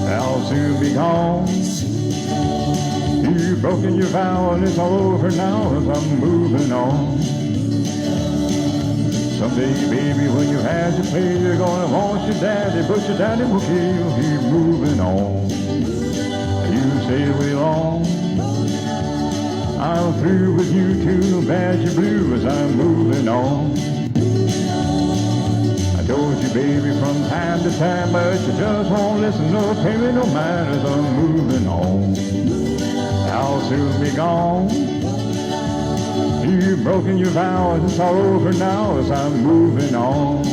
I'll soon be gone. You've broken your vow and it's all over now as I'm moving on. Someday, baby, when you have to play, you're gonna want your daddy, but your daddy will keep moving on. You stay way long. I'm through with you too bad you're blue as I'm moving on. I told you, baby, from time to time, but you just won't listen, no pay me no mind as I'm moving on. I'll soon be gone. You've broken your vows, it's all over now as I'm moving on.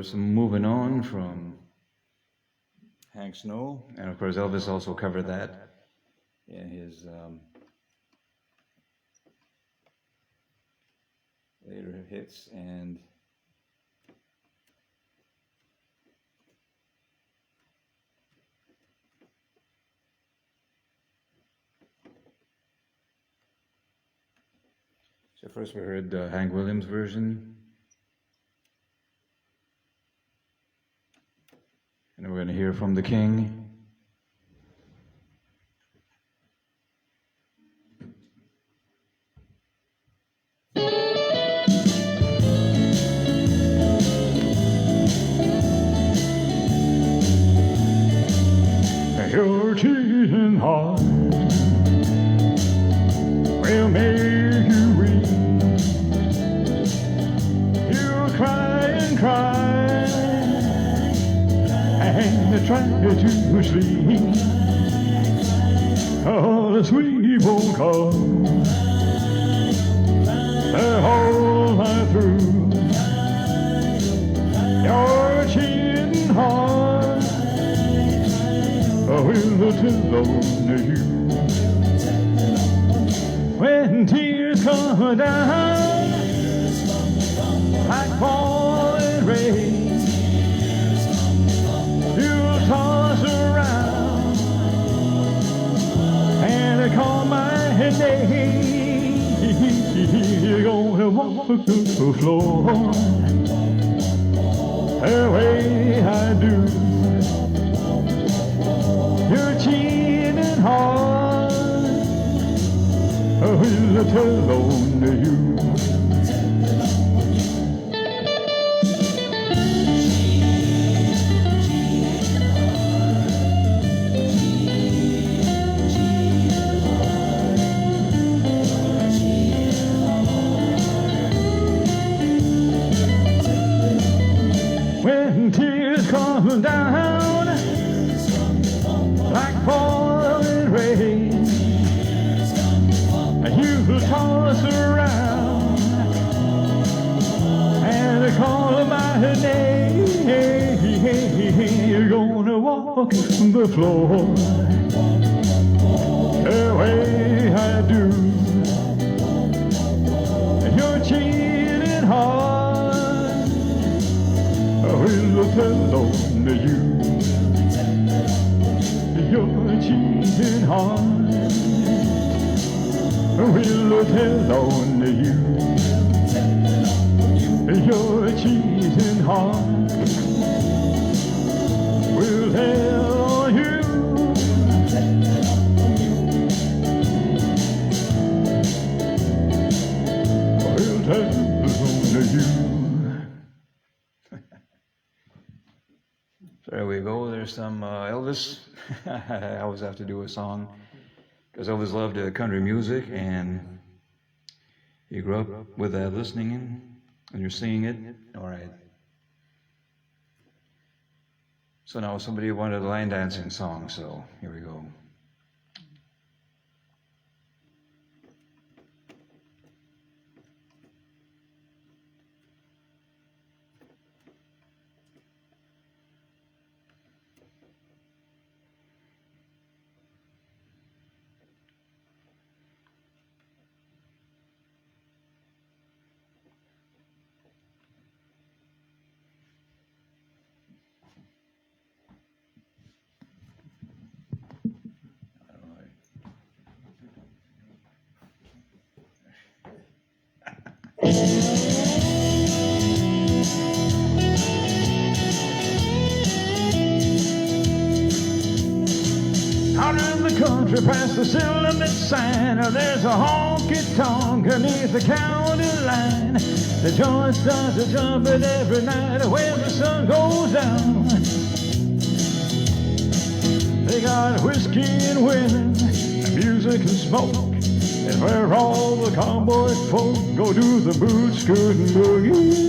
Some moving on from Hank Snow, and of course Elvis also covered that in his later hits. And so first we heard Hank Williams' version. And we're going to hear from the King. Your cheating heart will make you weep. You'll cry and cry and try to sleep. Oh, the sleep won't come the whole night through. Your cheating heart will tell on you. When tears come down like falling rain, you'll toss around and call my name. You're gonna walk the floor the way I do. Your cheating heart will tell on you. When tears come down like falling rain, you toss around and call my name. You're gonna walk the floor the way I do. Your cheating heart will tell on you. Your cheating heart will tell on you. Your cheating heart will tell on you. Will tell on you. So there we go. There's some Elvis. I always have to do a song because Elvis loved country music, and he grew up with that listening and you're singing it. All right, So now somebody wanted a line dancing song, so here we go. Out in the country past the city limit sign, there's a honky-tonk beneath the county line. The joint starts to jumping every night when the sun goes down. They got whiskey and women, and music and smoke, and where all the cowboy folk go do the boot scootin' boogie.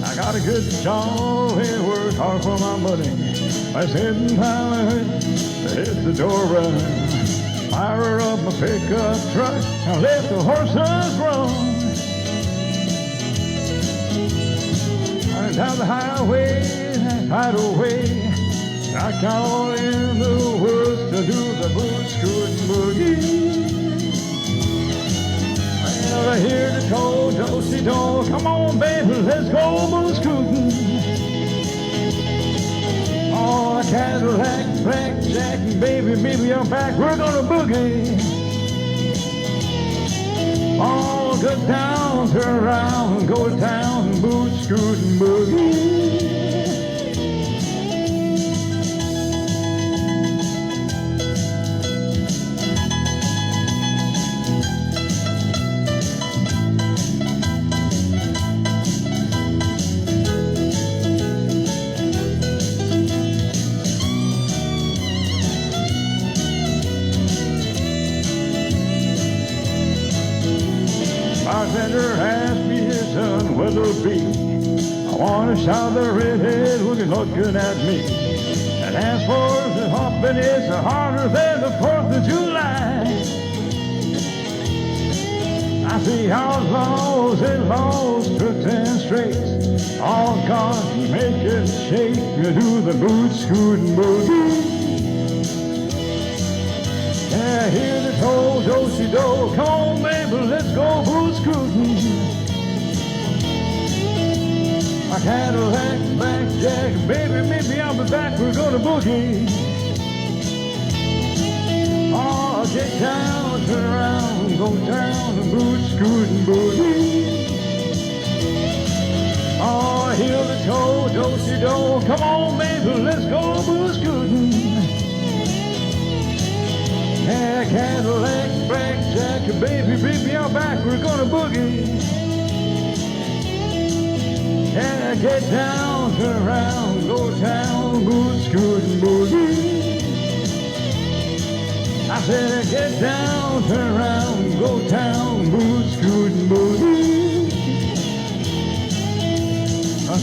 I got a good job and work hard for my money. I said in time to hit the door run, fire up my pickup truck and let the horses run. Running down the highway, tidal way, I count in the woods to do the boot scootin' boogie. Well, I hear the cold dosey do, come on baby, let's go boot scootin'. Oh, Cadillac, blackjack, baby, baby, I'm back, we're gonna boogie. Oh, go down, turn around, go down, boot scootin' boogie. Bartender asked me his son whether it be. I want to shout the redhead looking at me. And as far as the hopping, it's harder than the 4th of July. I see outlaws and laws, crooks and straights, all gone make it shake to the boot scootin' boogie. Yeah, hear the toll, do-si-do, come on baby, let's go boot scootin'. My Cadillac, blackjack, baby, maybe I'll be back, we're gonna boogie. Oh, get down, turn around, go down, the boot scootin' boogie. Oh, hear the toll, do-si-do, come on baby, let's go boot scootin'. Yeah, Cadillac, blackjack, baby, baby, I'm back, we're gonna boogie. Yeah, get down, turn around, go down, boot scootin' boogie. I said, get down, turn around, go down, boot scootin' boogie.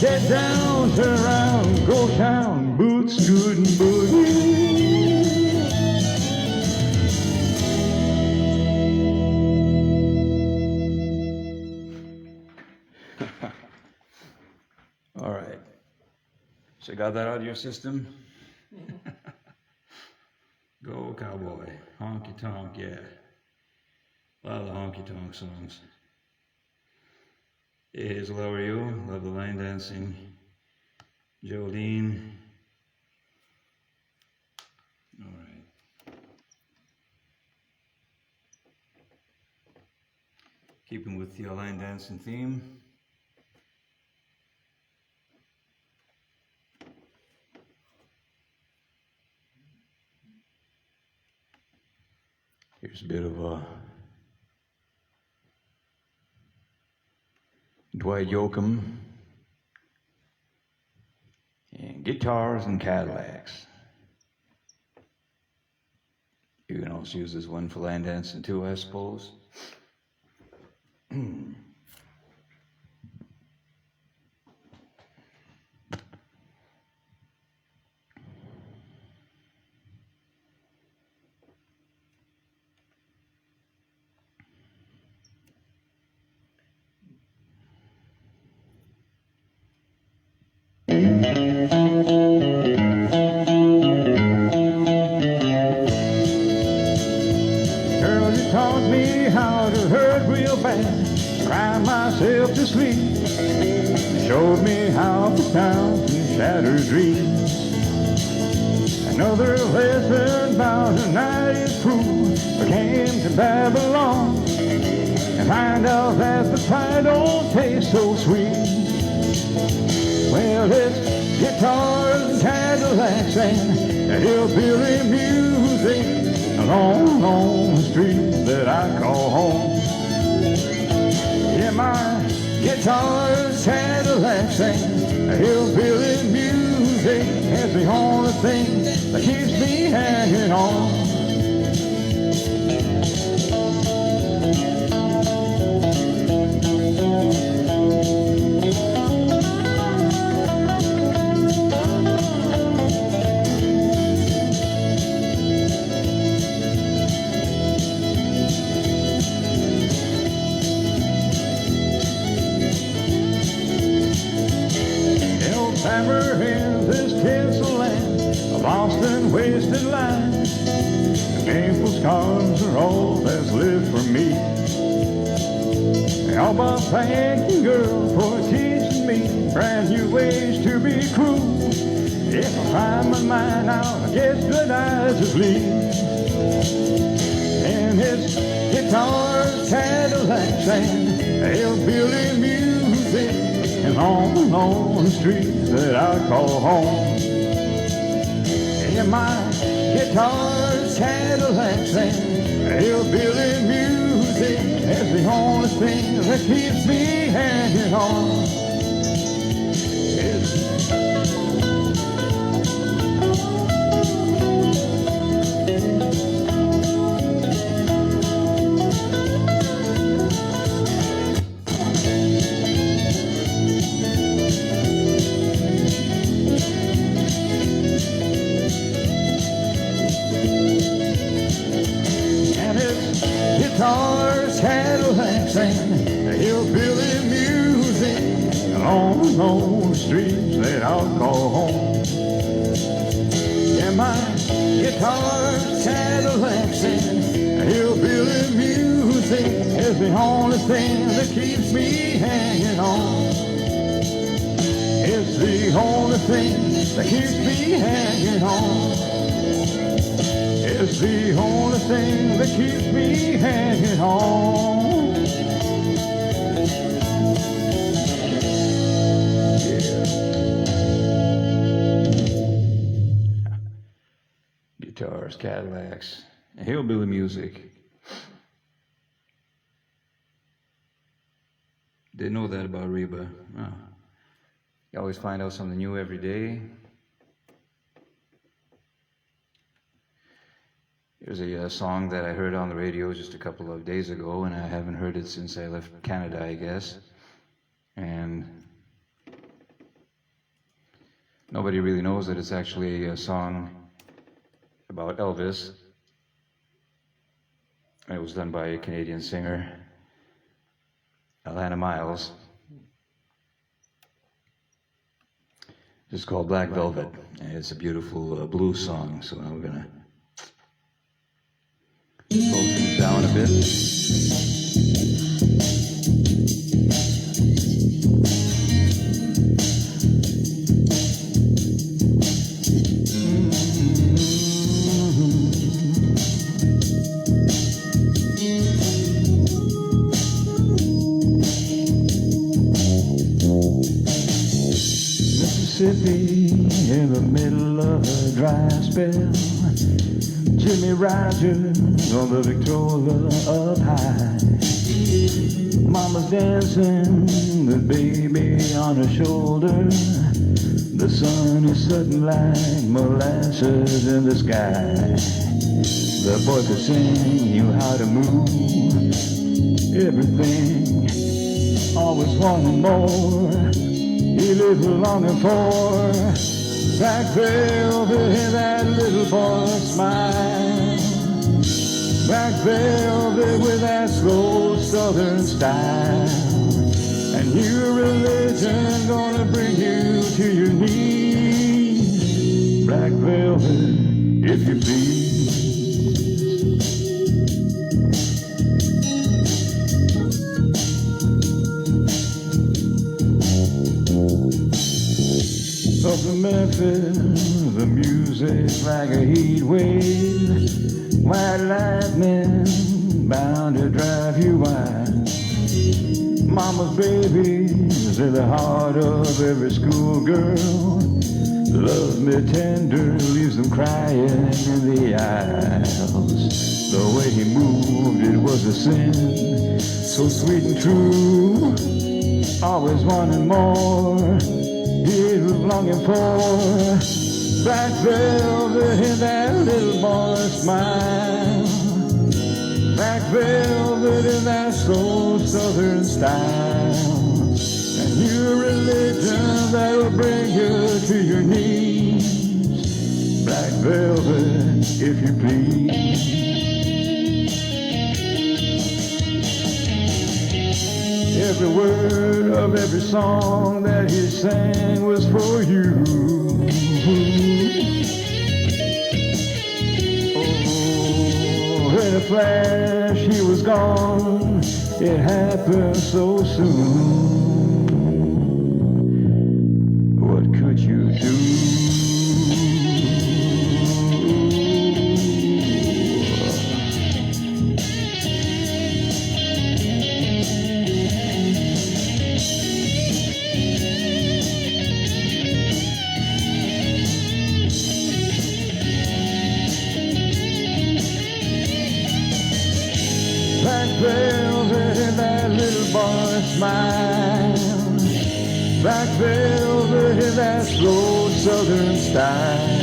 Get down, turn around, go down, boot scootin' boogie. All right. So got that out of your system? Go cowboy, honky tonk, yeah. A lot of the honky tonk songs. Hey Hazel, how are you? Love the line dancing. Jolene. All right. Keeping with the line dancing theme. Here's a bit of Dwight Yoakam and guitars and Cadillacs. You can also use this one for line dancing too, I suppose. Girl, you taught me how to hurt real bad, cry myself to sleep. Showed me how to count and shatter dreams. Another lesson about a night is cruel. I came to Babylon and find out that the pie don't taste so sweet. Well, it's guitars and Cadillacs and hillbilly music along on the street that I call home. Yeah, my guitars, Cadillacs, and hillbilly music is the only thing that keeps me hanging on. Hammer in this tinsel land, a lost and wasted line. The painful scars are all that's left for me. All but thank you, girl, for teaching me brand new ways to be cruel. If I find my mind out, I guess good eyes to sleep. And it's guitars, Cadillacs, and hillbilly music, and on the street that I call home. And my guitars, Cadillacs, and hillbilly music is the only thing that keeps me hanging on. Guitars, Cadillacs, and hillbilly music along those streets that I'll call home. Yeah, my guitars, Cadillacs, and hillbilly music is the only thing that keeps me hanging on. It's the only thing that keeps me hanging on. It's the only thing that keeps me hanging on. Yeah. Guitars, Cadillacs, and hillbilly music. Didn't know that about Reba. Oh. You always find out something new every day. Here's a song that I heard on the radio just a couple of days ago, and I haven't heard it since I left Canada, I guess. And nobody really knows that it's actually a song about Elvis. And it was done by a Canadian singer, Alana Miles. It's called Black Velvet, and it's a beautiful blues song, so I'm gonna slow things down a bit. Mississippi in the middle of a dry spell. Jimmy Rogers on the Victoria up high. Mama's dancing, the baby on her shoulder. The sun is setting like molasses in the sky. The boy could sing you how to move everything, always wanting more. He lived longing for black velvet in that little boy's smile. Black velvet with that slow southern style. And your religion gonna bring you to your knees. Black velvet, if you please. Up in Memphis, the music like a heat wave. White lightning bound to drive you wild. Mama's babies in the heart of every schoolgirl. Loves me tender, leaves them crying in the aisles. The way he moved, it was a sin, so sweet and true. Always wanting more, he was longing for. Black velvet in that little boy's smile. Black velvet in that slow southern style. And your religion that'll bring you to your knees. Black velvet, if you please. Every word of every song that he sang was for you. Oh, in a flash he was gone. It happened so soon. What could you do? Velvet in that little boy's smile. Black velvet in that slow southern style.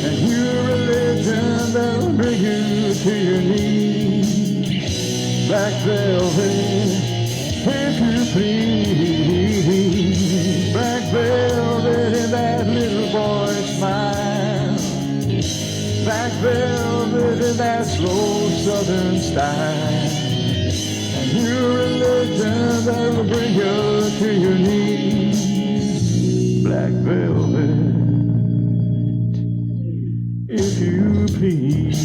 And your religion that'll bring you to your knees. Black velvet, if you please. Black velvet in that little boy's smile. Black velvet in that slow southern style. And your religion that will bring you to your knees. Black velvet, if you please.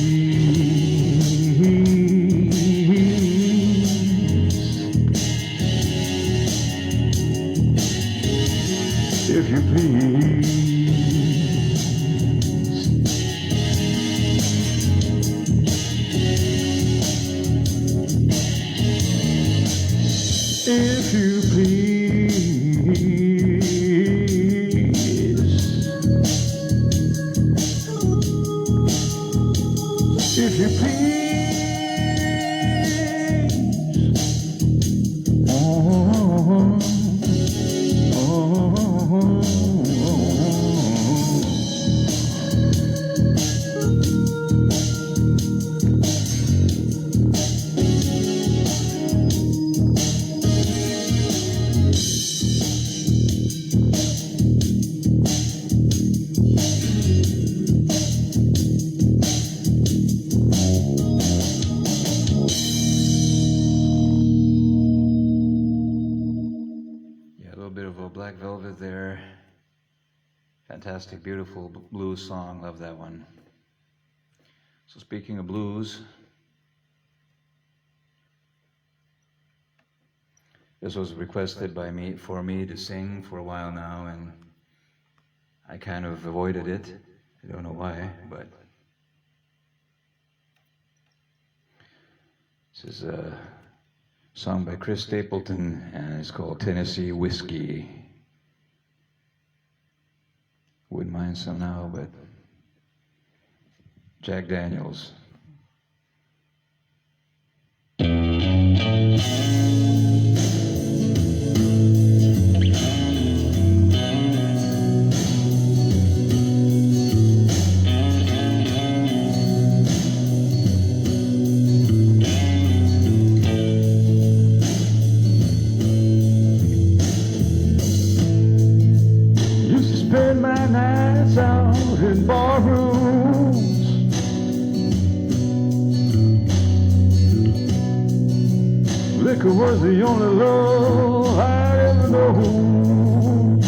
If you please. If you please, if you please, oh, Black Velvet there. Fantastic, beautiful blues song. Love that one. So speaking of blues, this was requested by me for me to sing for a while now, and I kind of avoided it. I don't know why, but this is a song by Chris Stapleton, and it's called Tennessee Whiskey. Wouldn't mind some now, but Jack Daniels. In barrooms, liquor was the only love I'd ever known.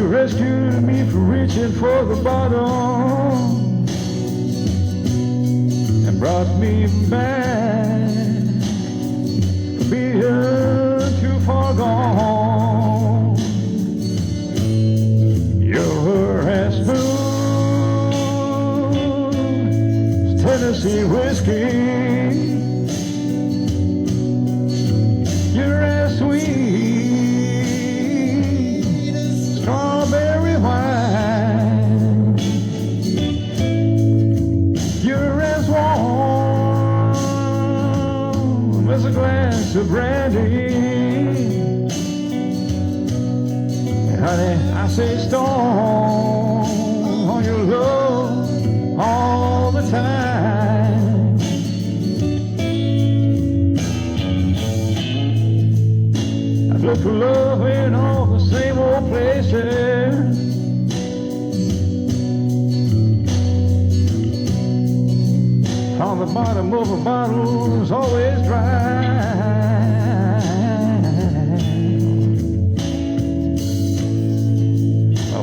rescued me from reaching for the bottom and brought me back from being too far gone. You're as smooth as Tennessee whiskey. You're as sweet as strawberry wine. You're as warm as a glass of brandy. And honey, I say storm on your love all the time. I've looked for love in all the same old places. On the bottom of a bottle is always dry.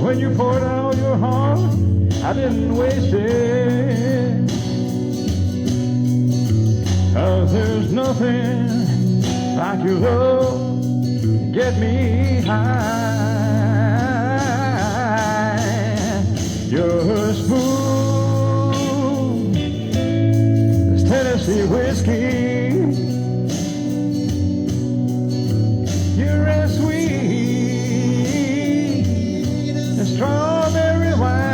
When you poured out your heart, I didn't waste it. 'Cause there's nothing like your love to get me high. You're smooth as Tennessee whiskey. You're as sweet as strawberry wine.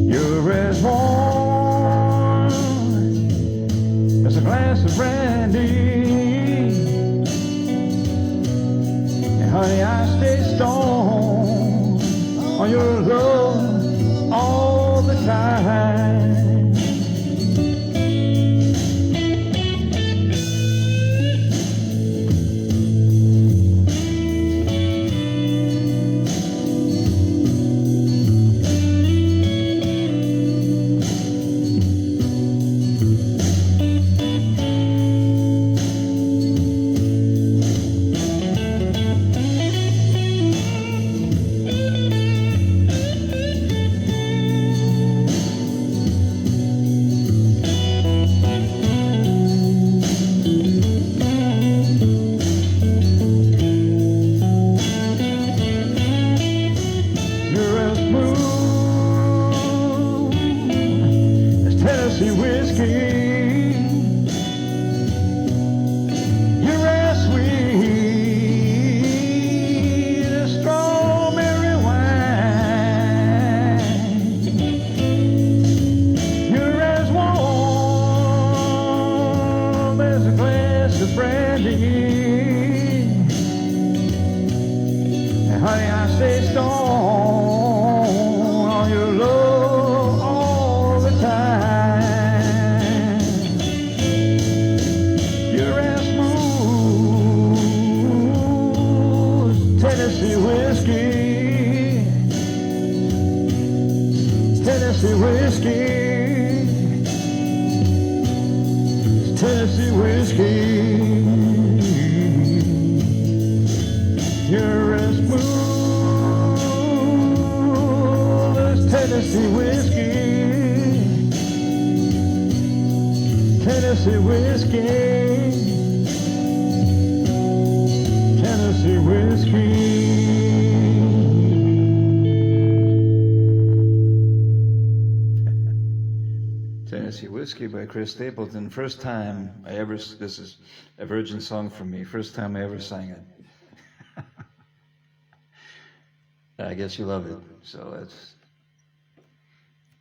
You're as warm as a glass of brandy. And honey, I stay stoned on your love all the time. By Chris Stapleton. First time I ever, this is a virgin song for me, first time I ever sang it. I guess you love it, so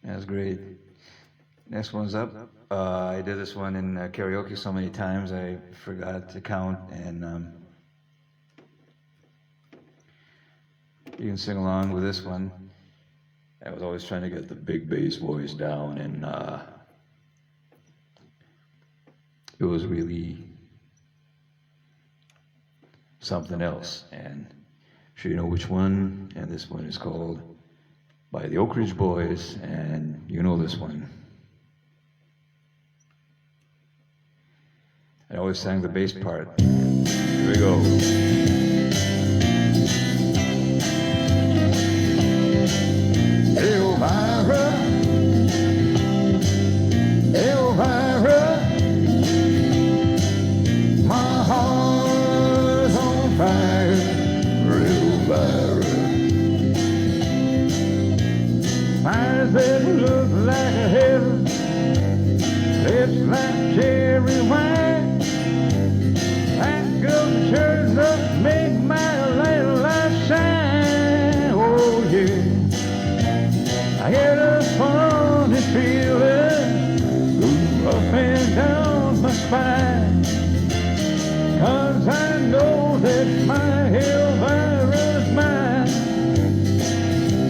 that's great. Next one's up. I did this one in karaoke so many times I forgot to count, and you can sing along with this one. I was always trying to get the big bass voice down, and it was really something else. And I'm sure you know which one, and this one is called by the Oak Ridge Boys, and you know this one. I always sang the bass part. Here we go. fire, real fire. Fires that look like a heaven, lips like cherry wine. That goes church up, make my little light shine. Oh yeah, I get a funny feeling move up and down my spine, 'cause I know that my Elvira's mine.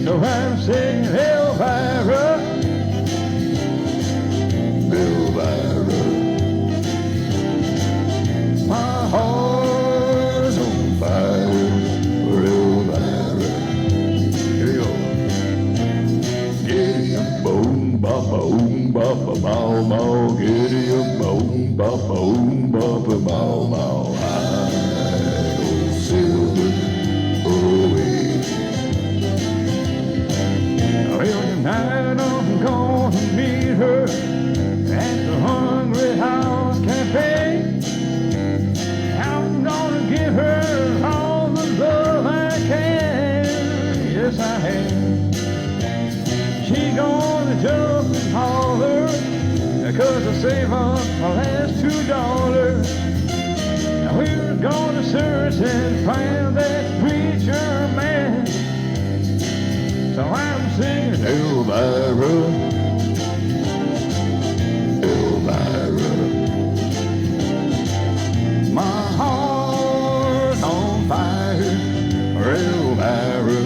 So I'm singing Elvira, Elvira. My heart's on fire for Elvira. Here you go. Giddy up, boom, ba boom, ba ba bow, bow. Giddy up, boom, ba boom, ba ba bow, bow. High, old silver, away. Well, tonight I'm gonna meet her at the Hungry House Cafe. I'm gonna give her all the love I can. Yes, I am. She gonna jump and holler, 'cause I save up my last $2. Now we're gonna search and find that preacher man. So I'm singing Elvira, Elvira. My heart's on fire, Elvira.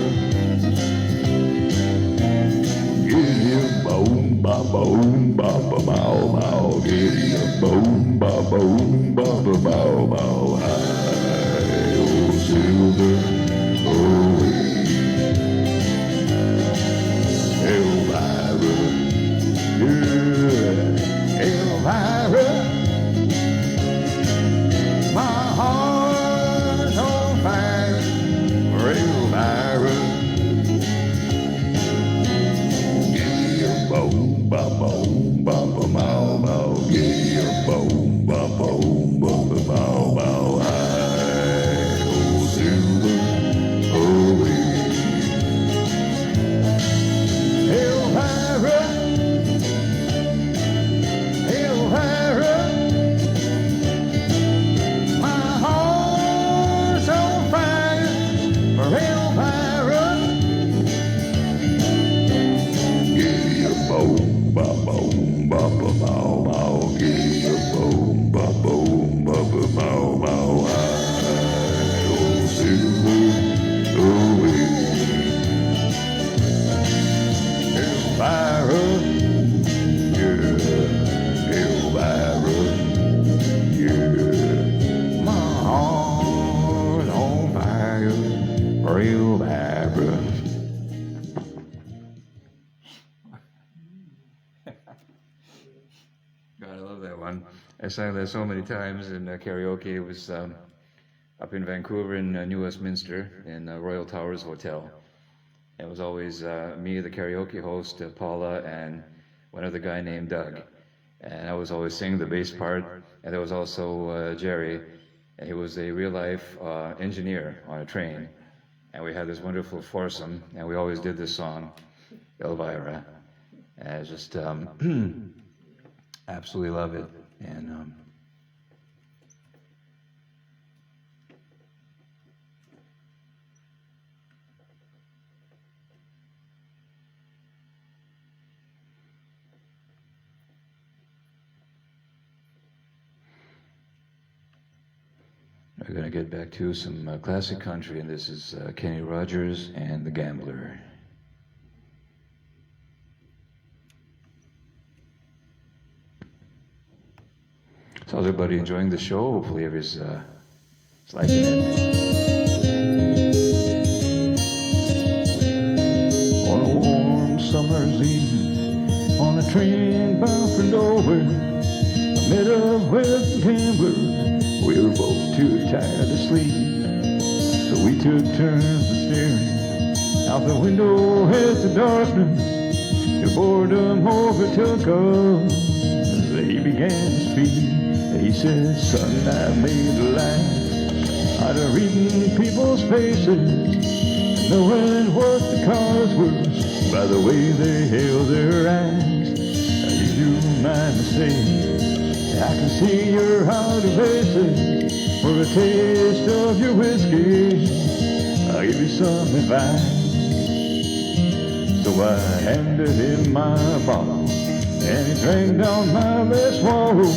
Giddy up, boom, ba boom, ba ba bow, bow. Giddy up, boom, ba boom, ba ba bow, bow. High, old silver, away. Elvira, yeah, Elvira. My heart's on fire for Elvira. Giddy up, boom, ba boom, ba ba bow, bow. Giddy up, boom, ba boom, ba ba bow, bow. High, old silver, away. Elvira, Elvira, my heart's on fire for Elvira. Giddy up, boom, ba boom, ba ba bow, bow. Giddy up, boom, ba boom, ba ba bow, bow. High, old silver, away. Elvira, yeah, Elvira, yeah. My heart on fire for Elvira. God, I love that one. I sang that so many times in karaoke. It was up in Vancouver in New Westminster in Royal Towers Hotel. It was always me, the karaoke host, Paula, and one other guy named Doug. And I was always singing the bass part. And there was also Jerry, and he was a real-life engineer on a train. And we had this wonderful foursome, and we always did this song, Elvira. And I just absolutely love it. And we're going to get back to some classic country, and this is Kenny Rogers and the Gambler. So how's everybody enjoying the show? Hopefully everybody's liking it. On a warm summer's evening, on a train bound for nowhere, I met up with the Gambler. We were both too tired to sleep, so we took turns of staring out the window at the darkness. The boredom overtook us as he began to speak. He said, son, I made a life tired of reading people's faces, knowing what the cause was by the way they held their eyes. You do mind me saying, I can see you're out of places for a taste of your whiskey. I'll give you some advice. So I handed him my bottle, and he drank down my last swallow.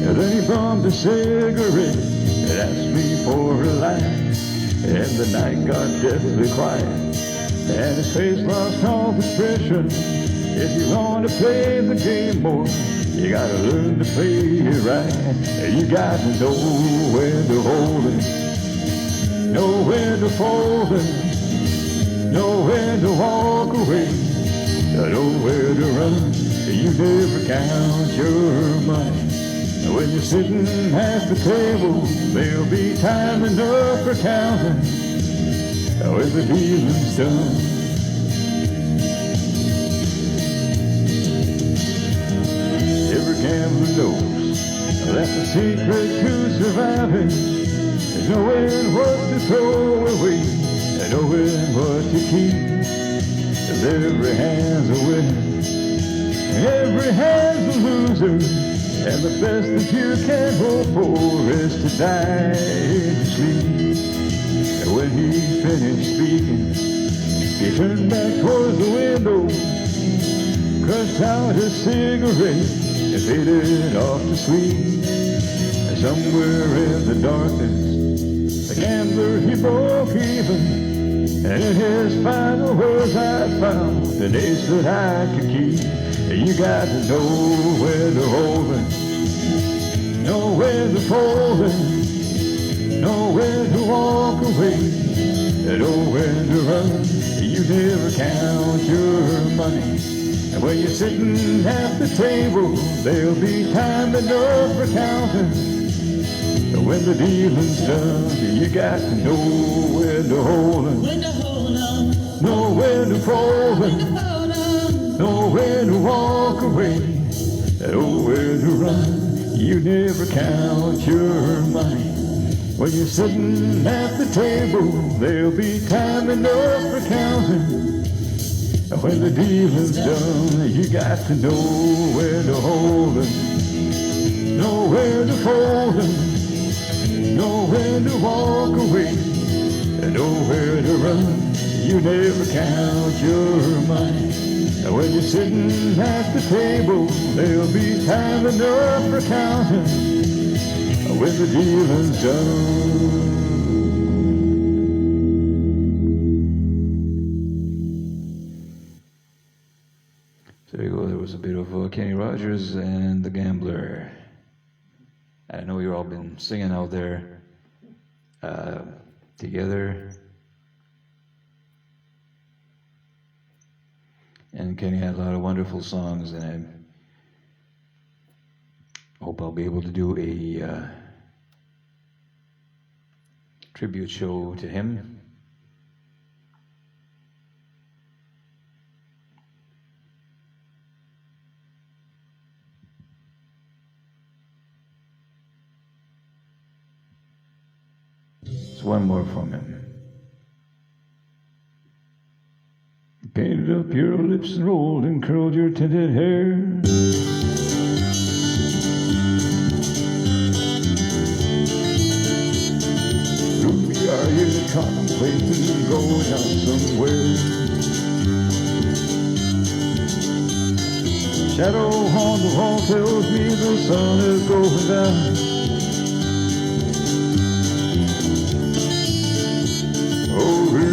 And then he bummed a cigarette and asked me for a light. And the night got deathly quiet, and his face lost all expression. If you want to play the game more, you gotta learn to play it right. You got to know when to hold it, know when to fold it, know when to walk away, know where to run. You never count your money. When you're sitting at the table, there'll be time enough for counting when the dealing's done. Every gambler knows that the secret to surviving is knowing what to throw away and knowing what to keep. 'Cause every hand's a winner, every hand's a loser. And the best that you can hope for is to die in your sleep. And when he finished speaking, he turned back towards the window, crushed out his cigarette, and faded off to sleep. And somewhere in the darkness, the gambler, he broke even. And in his final words, I found an ace that I could keep. You got to know when to hold it, know when to fold it, know when to walk away, know when to run. You never count your money. And when you're sitting at the table, there'll be time enough for counting. And when the dealing's done, you got to know when to hold it, know when to fold it, know when to walk away, know where to run. You never count your money. When you're sitting at the table, there'll be time enough for counting. When the dealing's done, you got to know where to hold it, know where to fold it, know when to walk away, and know where to run. You never count your money. And when you're sitting at the table, there'll be time enough for counting when the dealing's done. So there you go. There was a bit of Kenny Rogers and the Gambler. I know you've all been singing out there together. And Kenny had a lot of wonderful songs, and I hope I'll be able to do a tribute show to him. It's one more from him. Painted up your lips and rolled and curled your tinted hair. Ruby, are you contemplating going out somewhere? Shadow on the wall tells me the sun is going down. Oh, Ruby,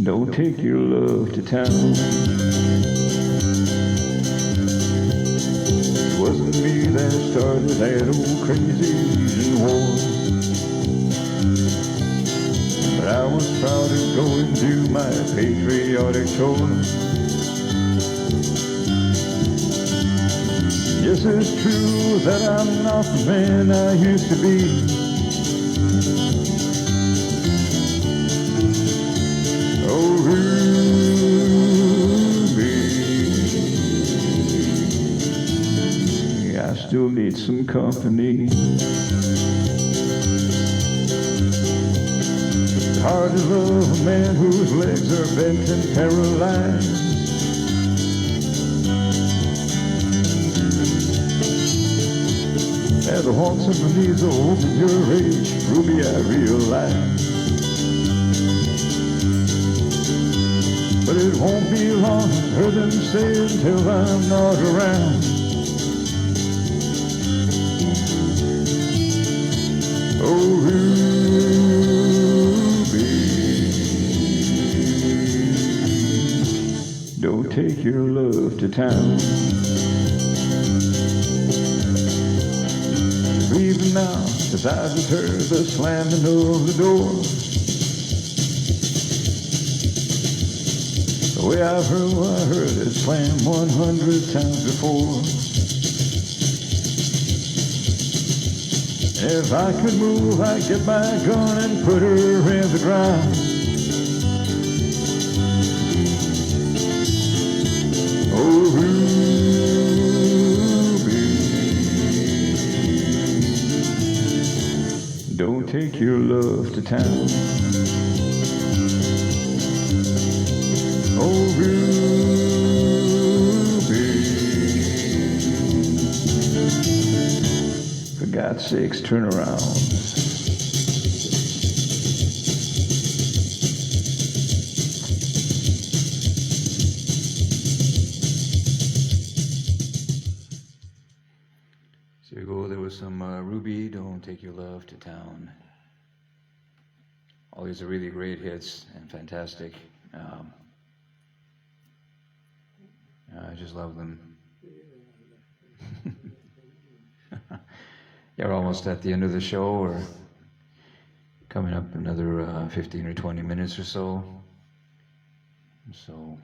don't take your love to town. It wasn't me that started that old crazy Asian war, but I was proud to go and do my patriotic chores. Yes, it's true that I'm not the man I used to be. Oh, Ruby, still need some company. It's hard to love a man whose legs are bent and paralyzed. As I walk some of these old at your age, Ruby, I realize. But it won't be long, heard them say, until I'm not around. Oh, Ruby, don't take your love to town. Leaving now, as I just heard the slamming of the door. The way I've heard, I heard it slam 100 times before. If I could move, I'd get my gun and put her in the ground. Oh, Ruby, don't take your love to town. Oh, Ruby, for God's sakes, turn around. So there you go, there was some Ruby, Don't Take Your Love to Town. All these are really great hits and fantastic. I just love them. Yeah, we're almost at the end of the show. We're coming up another 15 or 20 minutes or so. So,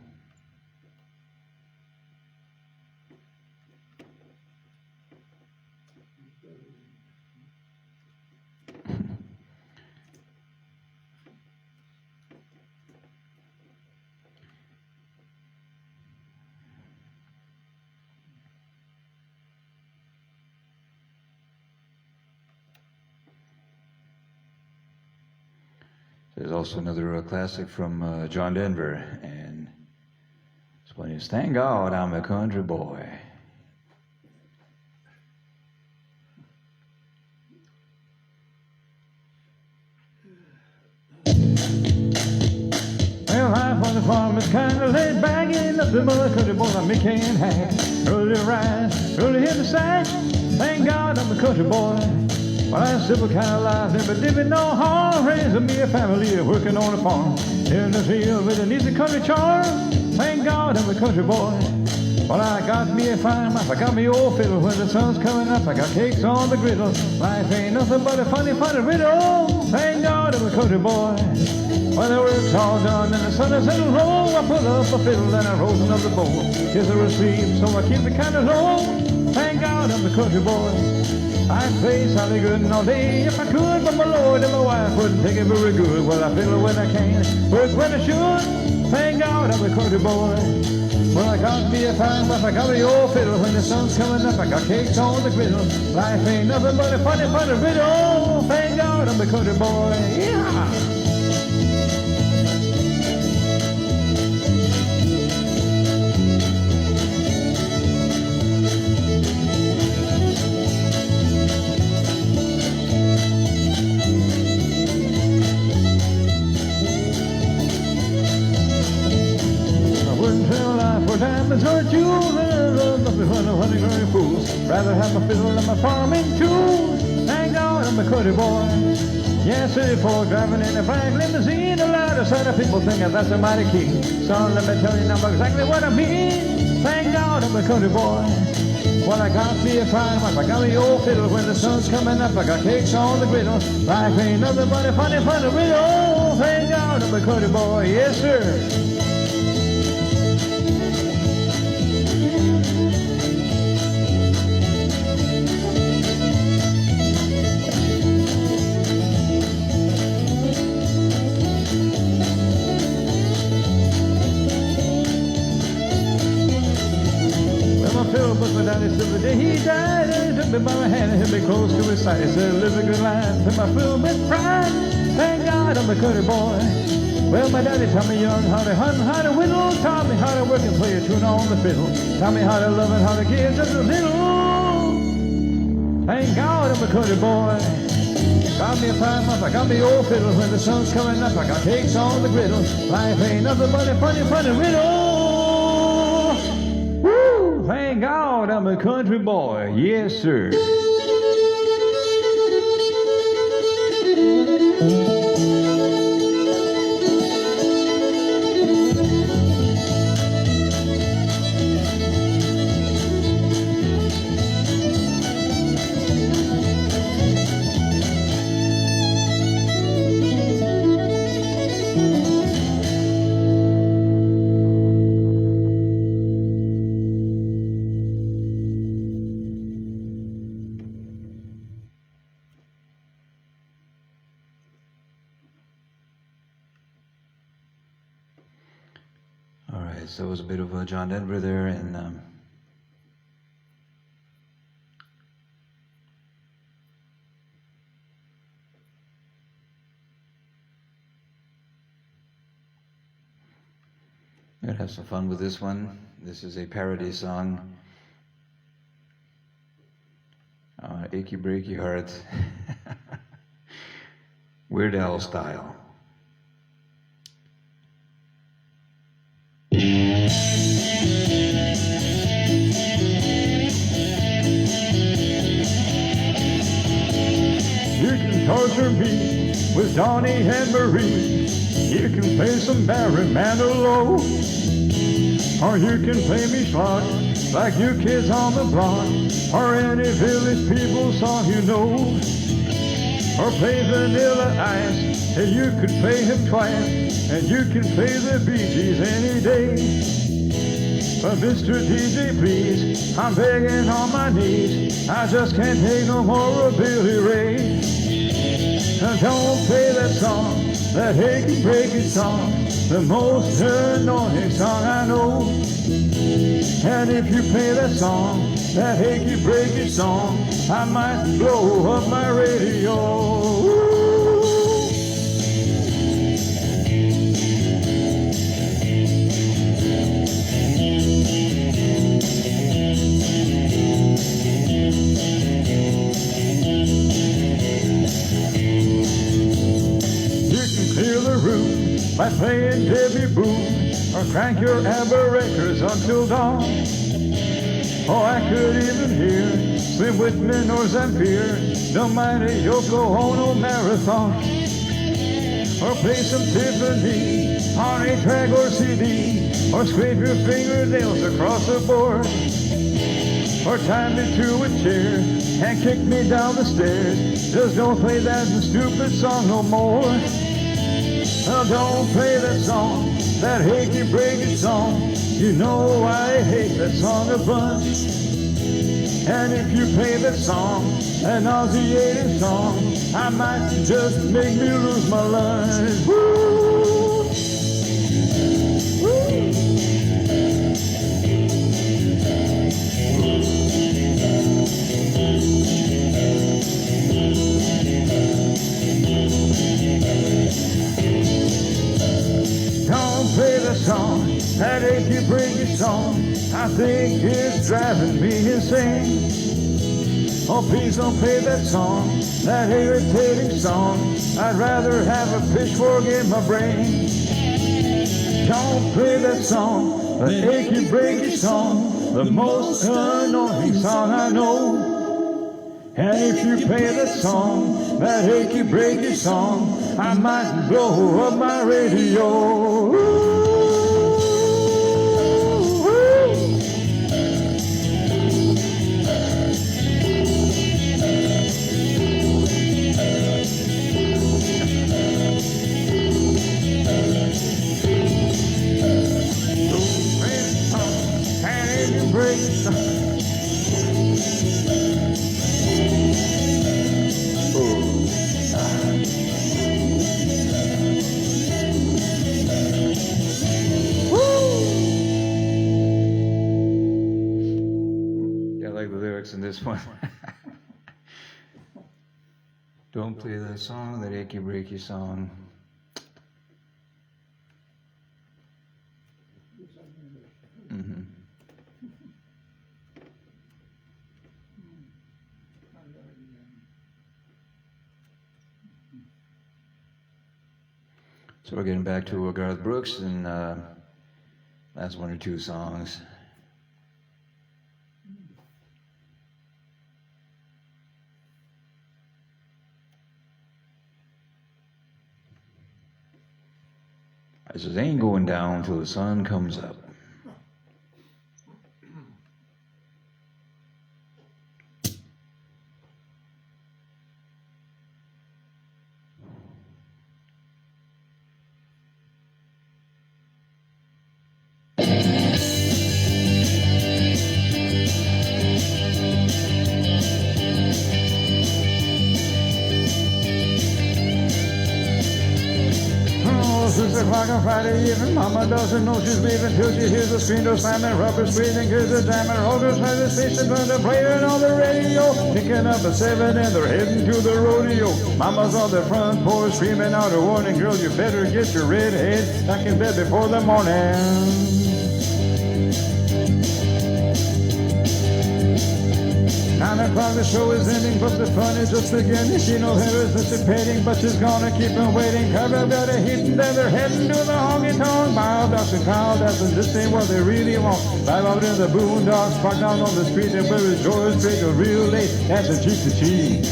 there's also another classic from John Denver, and this one is Thank God I'm a Country Boy. Well, life on the farm is kind of laid back, ain't nothing but a country boy like me can't have. Early to rise, early hit the sack, thank God I'm a country boy. Well, I simple kind of life, never living no harm, raising me a family, working on a farm. In the field with an easy country charm, thank God I'm a country boy. Well, I got me a fine wife, I got me old fiddle. When the sun's coming up, I got cakes on the griddle. Life ain't nothing but a funny, funny riddle. Thank God I'm a country boy. When the work's all done and the sun is settled low, I put up a fiddle and I roll another bowl. Kids are asleep, so I keep it kind of low. Thank God I'm a country boy. I'd play solid good all day if I could, but my Lord and my wife wouldn't take it very good. Well, I fiddle when I can, work when I should. Thank God I'm a country boy. Well, I got me a fine wife, I got me old fiddle. When the sun's coming up, I got cakes on the griddle. Life ain't nothing but a funny, funny riddle. Thank God I'm a country boy. Yeah! Diamonds or jewels, and I love nothing but a honey growing fools. Rather have my fiddle and my farming tools. Thank God I'm a country boy. Yes, sir, for driving in a black limousine, a lot of sight of people thinking that's a mighty key. Son, let me tell you now exactly what I mean. Thank God I'm a country boy. Well, I got me a fine wife, I got me old fiddle. When the sun's coming up, I got cakes on the griddle. Life ain't nothing but a funny, funny riddle. Thank God I'm a country boy. Yes, sir. But my daddy still the day he died, and me by my hand and held me close to his side. He said, live a good life, and my filled with pride. Thank God I'm a country boy. Well, my daddy taught me young how to hunt, how to whittle, taught me how to work and play a tune on the fiddle, taught me how to love and how to give just a little. Thank God I'm a country boy. Got me a fine muff, I got me old fiddle. When the sun's coming up, I got cakes on the griddle. Life ain't nothing but a funny, funny riddle. Woo! Thank God I'm a country boy. Yes, sir. So it was a bit of John Denver there, and I'm gonna have some fun with this one. This is a parody song, Achy Breaky Heart, Weird Al style. You can torture me with Donnie and Marie. You can play some Barry Manilow, or you can play me schlock like you kids on the block, or any Village People song you know, or play Vanilla Ice, and you could play him twice, and you can play the Bee Gees any day. But Mr. DJ, please, I'm begging on my knees, I just can't take no more of Billy Ray. Now don't play that song, that achy breaky song, the most annoying song I know. And if you play that song, that achy breaky song, I might blow up my radio. By playing Debbie Boone, or crank your ABBA records until dawn. Oh, I could even hear Slim Whitman or Zamfir, don't mind a Yoko Ono marathon. Or play some Tiffany on a track or CD, or scrape your fingernails across the board, or tie me to a chair and kick me down the stairs. Just don't play that stupid song no more. Now don't play that song, that achy breaky song. You know I hate that song a bunch. And if you play that song, that nauseating song, I might just make me lose my lunch. Woo! Woo! Don't play the song, that achy breaky song, I think it's driving me insane. Oh, please don't play that song, that irritating song, I'd rather have a pitchfork in my brain. Don't play that song, that achy breaky song, the most annoying song I know. And if you play that song, that achy breaky song, I might blow up my radio. Don't play that song, that achy breaky song. Mm-hmm. So we're getting back to Garth Brooks and last one or two songs. I says, ain't going down till the sun comes up. On Friday evening, Mama doesn't know she's leaving till she hears the screen door slamming, rubber squeezing, hears the jamming, rollers by the station, trying to play it on the radio. Picking up at 7 and they're heading to the rodeo. Mama's on the front porch screaming out a warning, girl, you better get your red head back in bed before the morning. 9 o'clock, the show is ending, but the fun is just beginning. She knows her is anticipating, but she's gonna keep on waiting. Cover got a hit and then they're heading to the honky-tonk. Mild dogs and cow dancing, this ain't what they really want. Live out in the boondocks, parked down on the street, and where his George Trigger real late, dancing cheek to cheek.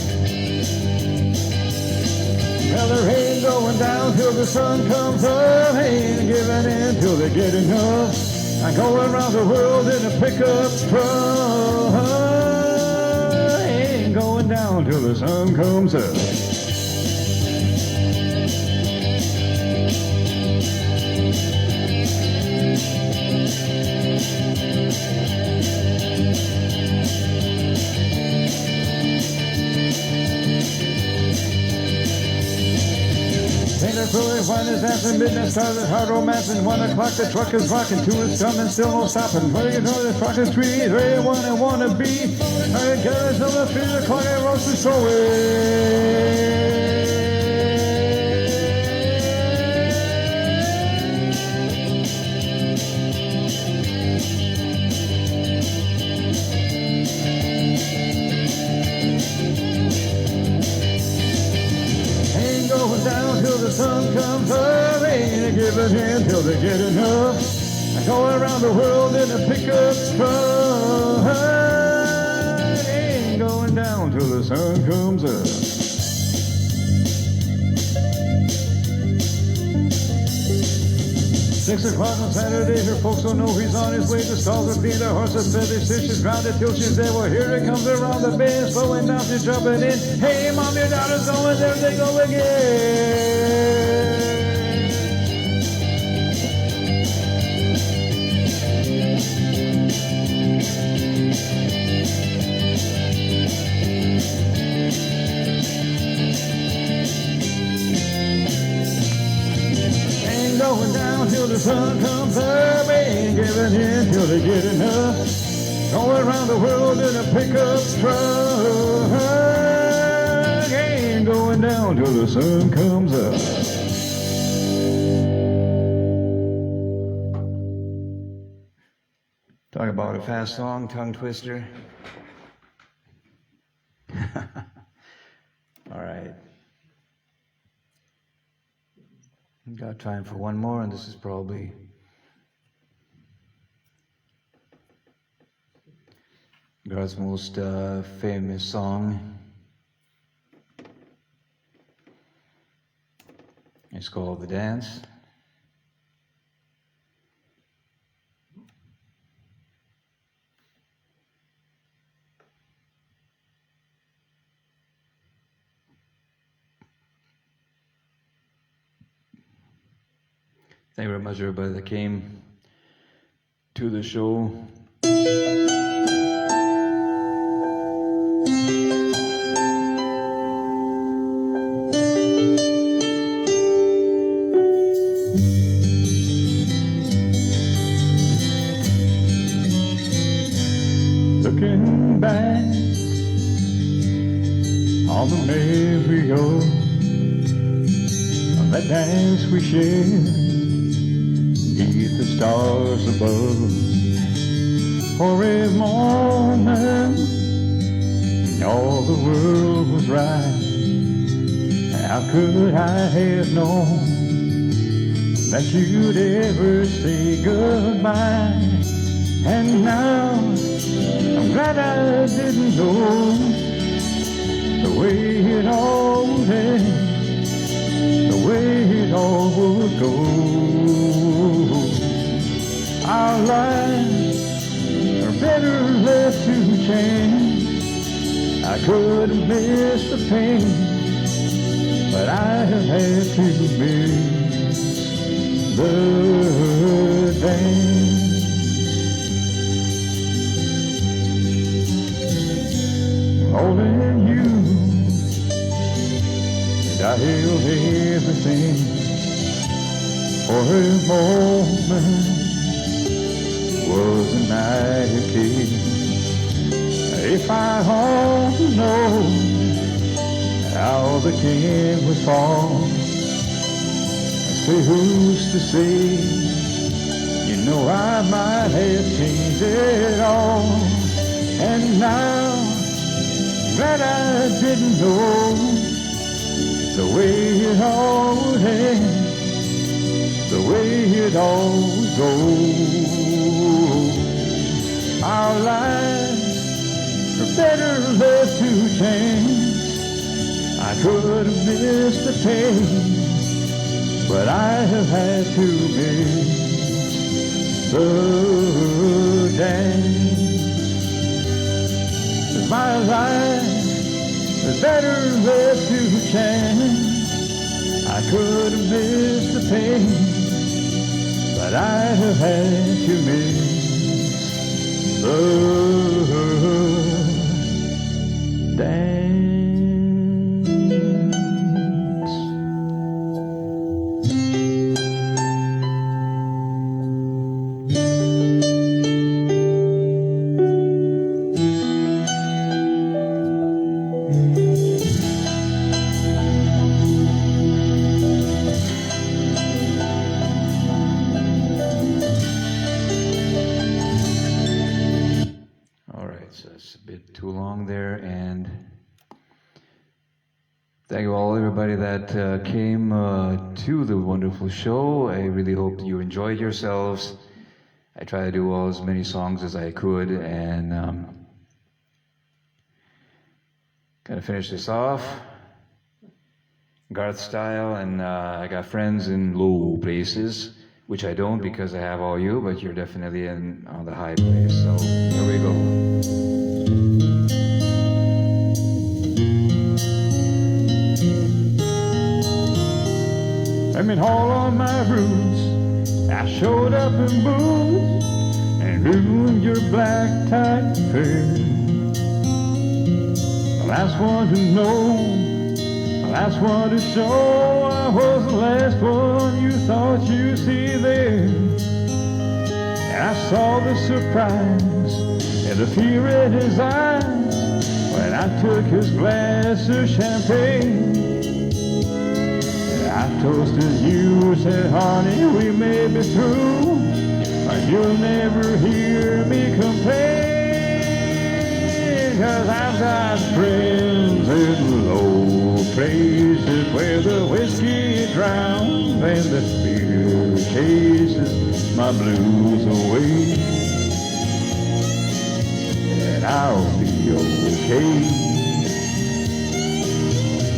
Well, there ain't going down till the sun comes up, ain't giving in till they get enough. I go around the world in a pickup truck. Going down till the sun comes up. Fully wine is dancing, midnight started hard romancing. 1 o'clock the truck is rocking, 2 is coming, still no stopping. Where you know the truck is 3, 3, 1 and wanna be. I got it till the 3 o'clock I roast the show down till the sun comes up, ain't giving in till they get enough. I go around the world in a pickup truck, ain't going down till the sun comes up. 6 o'clock on Saturday, her folks don't know he's on his way to Stalford. Being a horse that said they say she's grounded till she's there. Well, here it comes around the bend, slowing down, she's jumping in. Hey, Mom, your daughter's going, there they go again. Going down till the sun comes up, ain't giving in till they get enough. Going around the world in a pickup truck, ain't going down till the sun comes up. Talk about a fast song, tongue twister. All right. Got time for one more, and this is probably Garth's most famous song. It's called The Dance. Thank you very much, everybody that came to the show. Looking back on the Amarillo, on that dance we shared, beneath the stars above. For a moment, all the world was right. How could I have known that you'd ever say goodbye? And now, I'm glad I didn't know the way it all would end, the way it all would go. Our lives are better left to chance. I could have missed the pain, but I have had to miss the dance. Holding you, and I held everything for a moment. Wasn't I a kid? If I only know how the king would fall, say who's to say? You know I might have changed it all. And now that I didn't know the way it all would end, the way it all would go. Our lives are better left to chance. I could have missed the pain, but I have had to miss the dance. My life is better left to chance. I could have missed the pain, but I have had to miss the dance. Too long there, and thank you all, everybody that came to the wonderful show. I really hope you enjoyed yourselves. I tried to do as many songs as I could, and kind of finish this off Garth style. And I got friends in low places, which I don't because I have all you, but you're definitely on the high place. So here we go. I mean, all on my roots, I showed up in boots and ruined your black tie fair. The last one to know, the last one to show, I was the last one you thought you'd see there. And I saw the surprise and the fear in his eyes when I took his glass of champagne. I toasted you, said, honey, we may be through, but you'll never hear me complain, 'cause I've got friends in low places where the whiskey drowns and the beer chases my blues away, and I'll be okay.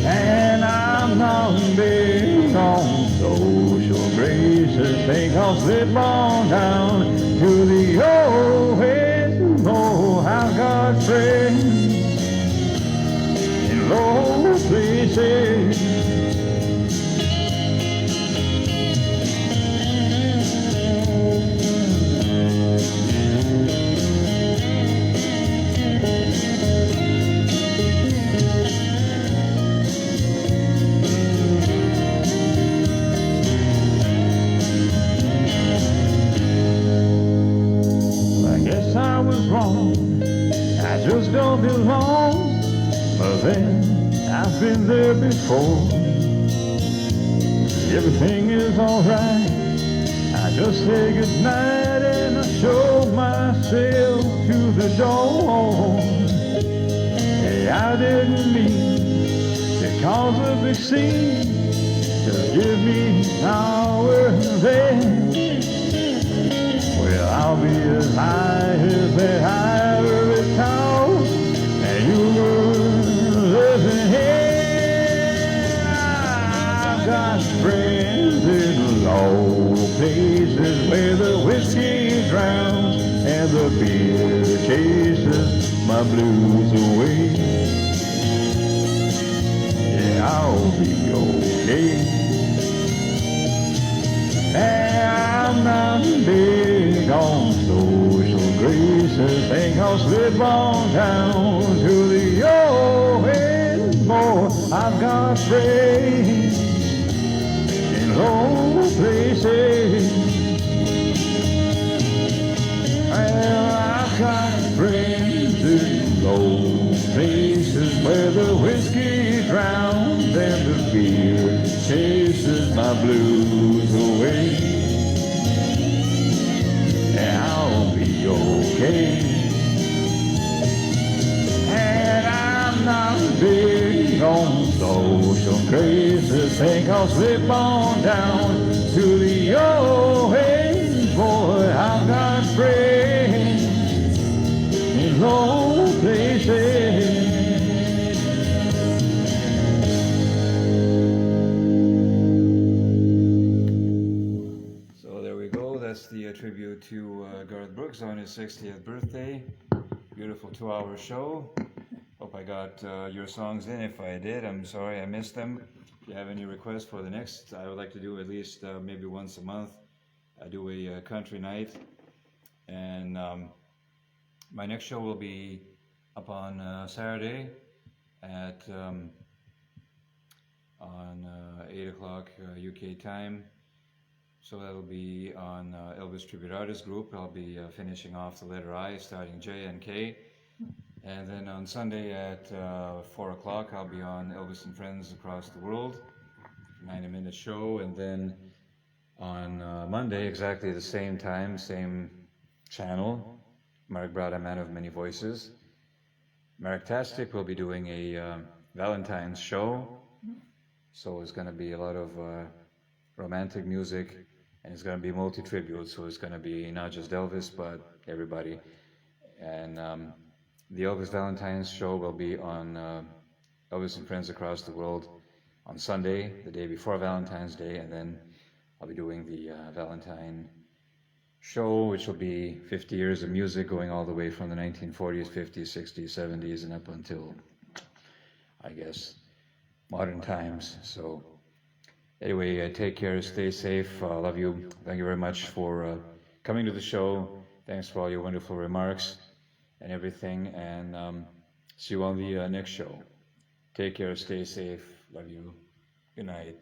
And I'm not big on social graces, think I'll slip on down to the old West. Oh, I've got friends in low places. I just don't belong, but then I've been there before. Everything is alright. I just say goodnight and I show myself to the door. Hey, I didn't mean to cause a big scene. Just give me an hour then. Well, I'll be as high as that ivory tower, and you will listen here. I've got friends in low places where the whiskey drowns and the beer chases my blues away. Yeah, I'll be okay. And I'm not big on social graces. Think I'll slip on down to the old end. Boy, I've got friends in low places. Well, I've got friends in low places where the whiskey drowns and the beer chases my blues away. And I'll be okay. And I'm not big on social graces. Think I'll slip on down to the old age. Boy, I've got friends in low places. That's the tribute to Garth Brooks on his 60th birthday. Beautiful 2-hour show. Hope I got your songs in. If I did, I'm sorry I missed them. If you have any requests for the next, I would like to do at least maybe once a month. I do a country night. And my next show will be up on Saturday at on 8 o'clock UK time. So that'll be on Elvis Tribute Artist Group. I'll be finishing off the letter I, starting J and K. And then on Sunday at 4 o'clock, I'll be on Elvis and Friends Across the World, 90-minute show. And then on Monday, exactly the same time, same channel, Marek Brada, Man of Many Voices. Marek-tastic will be doing a Valentine's show. So it's going to be a lot of romantic music. And it's going to be multi-tribute, so it's going to be not just Elvis, but everybody. And the Elvis Valentine's show will be on Elvis and Friends Across the World on Sunday, the day before Valentine's Day, and then I'll be doing the Valentine show, which will be 50 years of music, going all the way from the 1940s, 50s, 60s, 70s, and up until, I guess, modern times. So anyway, take care, stay safe, love you. Thank you very much for coming to the show. Thanks for all your wonderful remarks and everything, and see you on the next show. Take care, stay safe, love you. Good night.